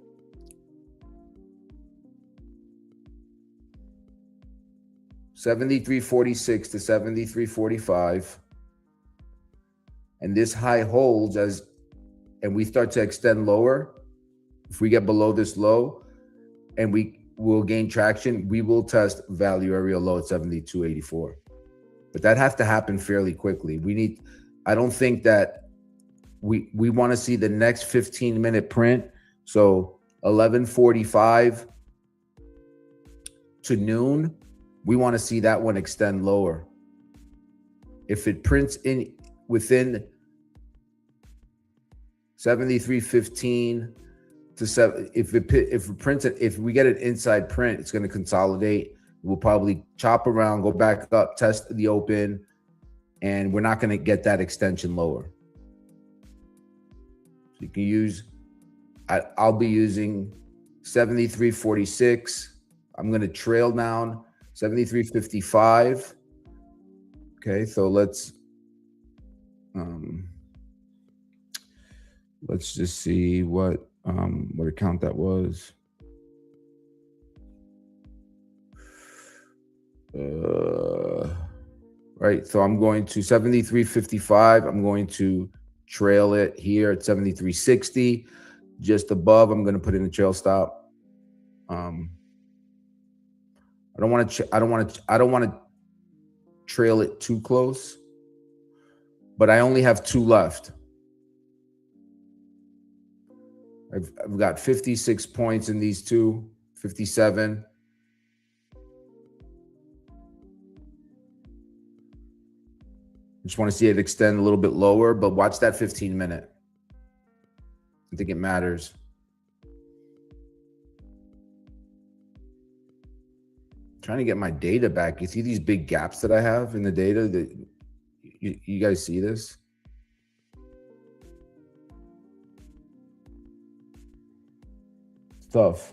$73.46 to $73.45, and this high holds and we start to extend lower, if we get below this low and we will gain traction, we will test value area low at 72.84. But that has to happen fairly quickly. I don't think that we want to see the next 15-minute print. So 11:45 to noon, we want to see that one extend lower. If it prints in within 73.15 to 7, if we get an inside print, it's going to consolidate. We'll probably chop around, go back up, test the open, and we're not going to get that extension lower. So you can use, I'll be using 73.46. I'm going to trail down 73.55. Okay, so let's just see what account that was. Right, so I'm going to 73.55. I'm going to trail it here at 73.60. Just above, I'm going to put in a trail stop. I don't want to trail it too close, but I only have 2 left. I've got 56 points in these 2, 57. Just want to see it extend a little bit lower, but watch that 15-minute. I think it matters. Trying to get my data back. You see these big gaps that I have in the data? That you guys see this? It's tough.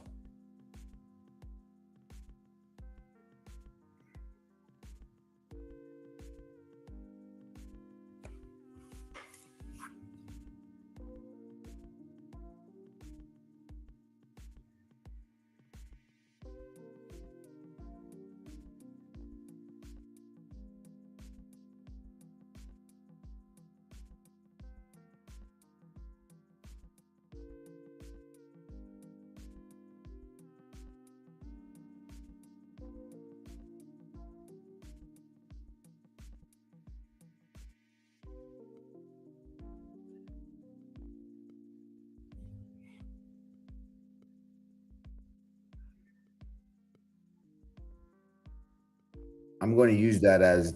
I'm going to use that as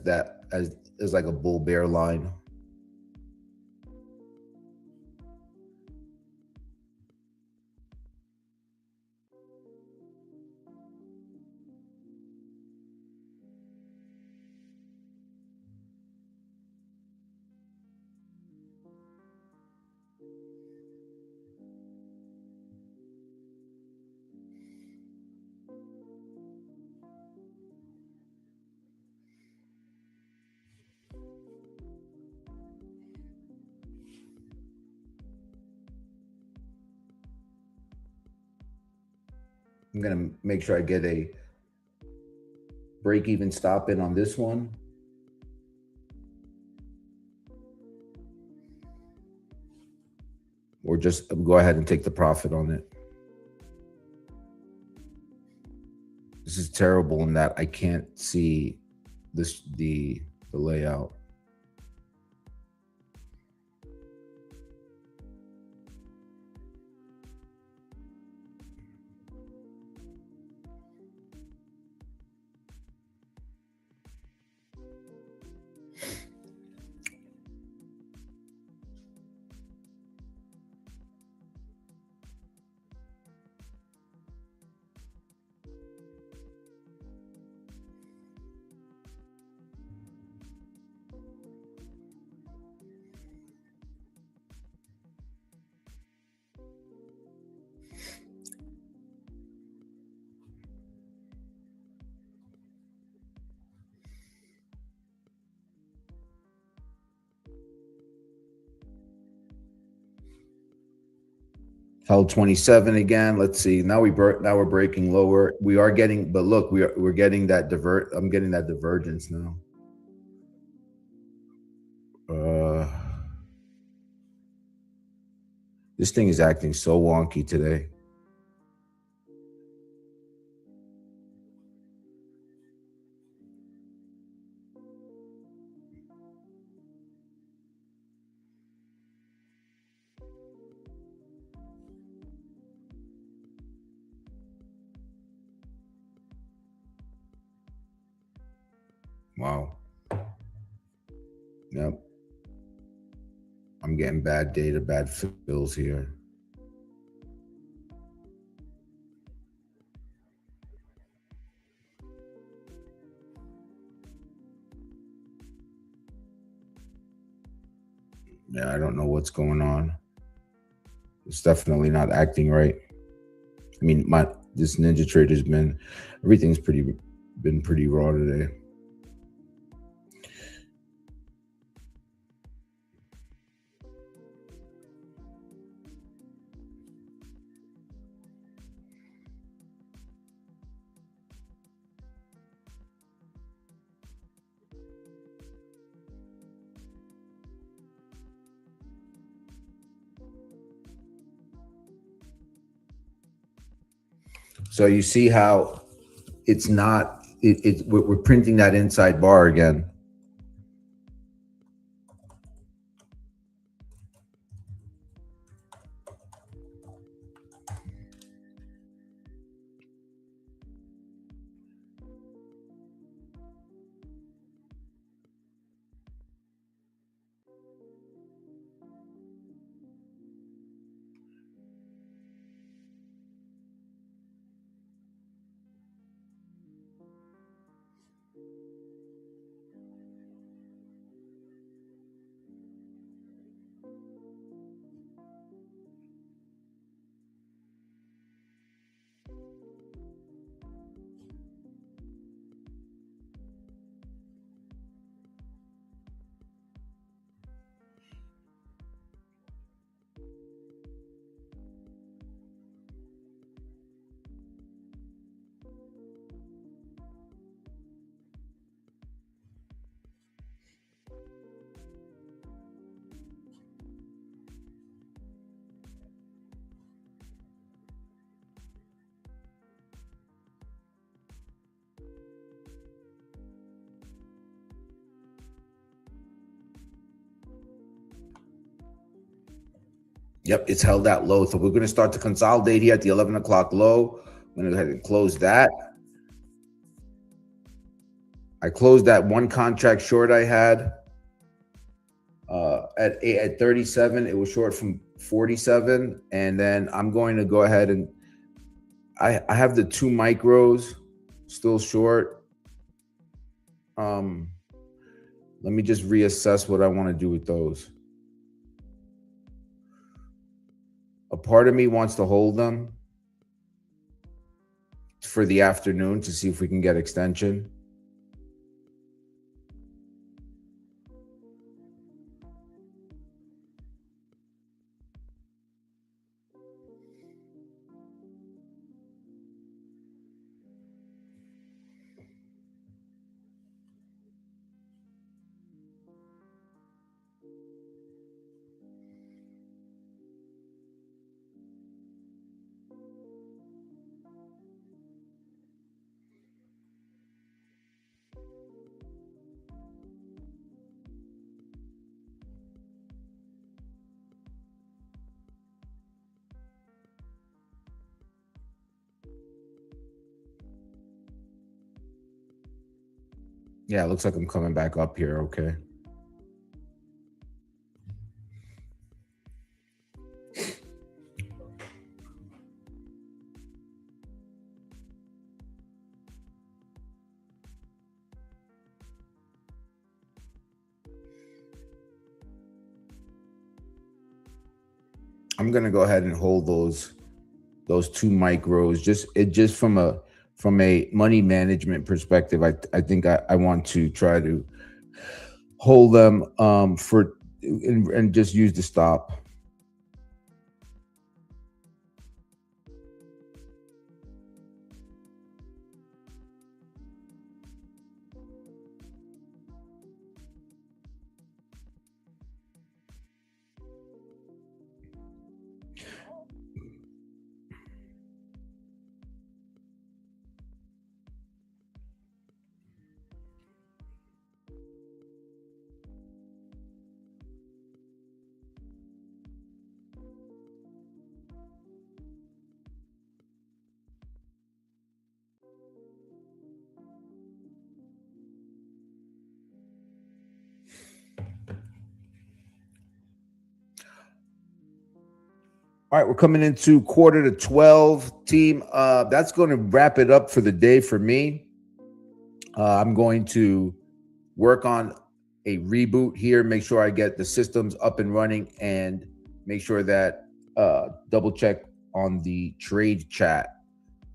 like a bull bear line. I'm going to make sure I get a break-even stop in on this one. Or just go ahead and take the profit on it. This is terrible in that I can't see the layout. Held 27 again. Let's see. Now we're breaking lower. We are getting, but look, we're getting that I'm getting that divergence now. This thing is acting so wonky today. Wow. Yep. I'm getting bad data, bad fills here. Yeah, I don't know what's going on. It's definitely not acting right. I mean, this Ninja Trader's everything's been pretty raw today. So you see how it's not, we're printing that inside bar again. Yep, it's held that low. So we're going to start to consolidate here at the 11 o'clock low. I'm going to go ahead and close that. I closed that one contract short I had at 37. It was short from 47. And then I'm going to go ahead and I have the 2 micros still short. Let me just reassess what I want to do with those. A part of me wants to hold them for the afternoon to see if we can get extension. Yeah, it looks like I'm coming back up here. Okay. I'm gonna go ahead and hold those 2 micros. Just from a money management perspective, I think I want to try to hold them and just use the stop. All right, we're coming into 11:45, team. That's going to wrap it up for the day for me. I'm going to work on a reboot here, make sure I get the systems up and running, and make sure that double check on the trade chat.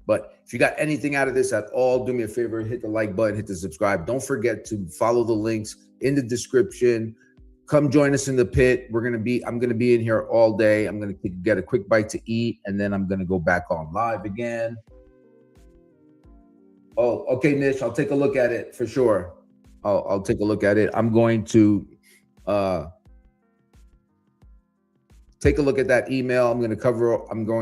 But if you got anything out of this at all, do me a favor, hit the like button, hit the subscribe. Don't forget to follow the links in the description. Come join us in the pit. I'm gonna be in here all day. I'm gonna get a quick bite to eat, and then I'm gonna go back on live again. Oh, okay, Nish, I'll take a look at it for sure. I'll take a look at it. I'm going to take a look at that email. I'm going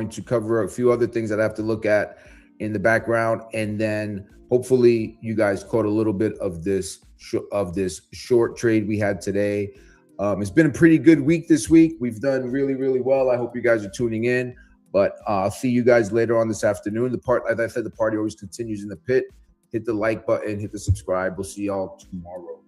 to cover a few other things that I have to look at in the background, and then hopefully you guys caught a little bit of this short trade we had today. It's been a pretty good week this week. We've done really, really well. I hope you guys are tuning in, but I'll see you guys later on this afternoon. As I said, the party always continues in the pit. Hit the like button, hit the subscribe. We'll see y'all tomorrow.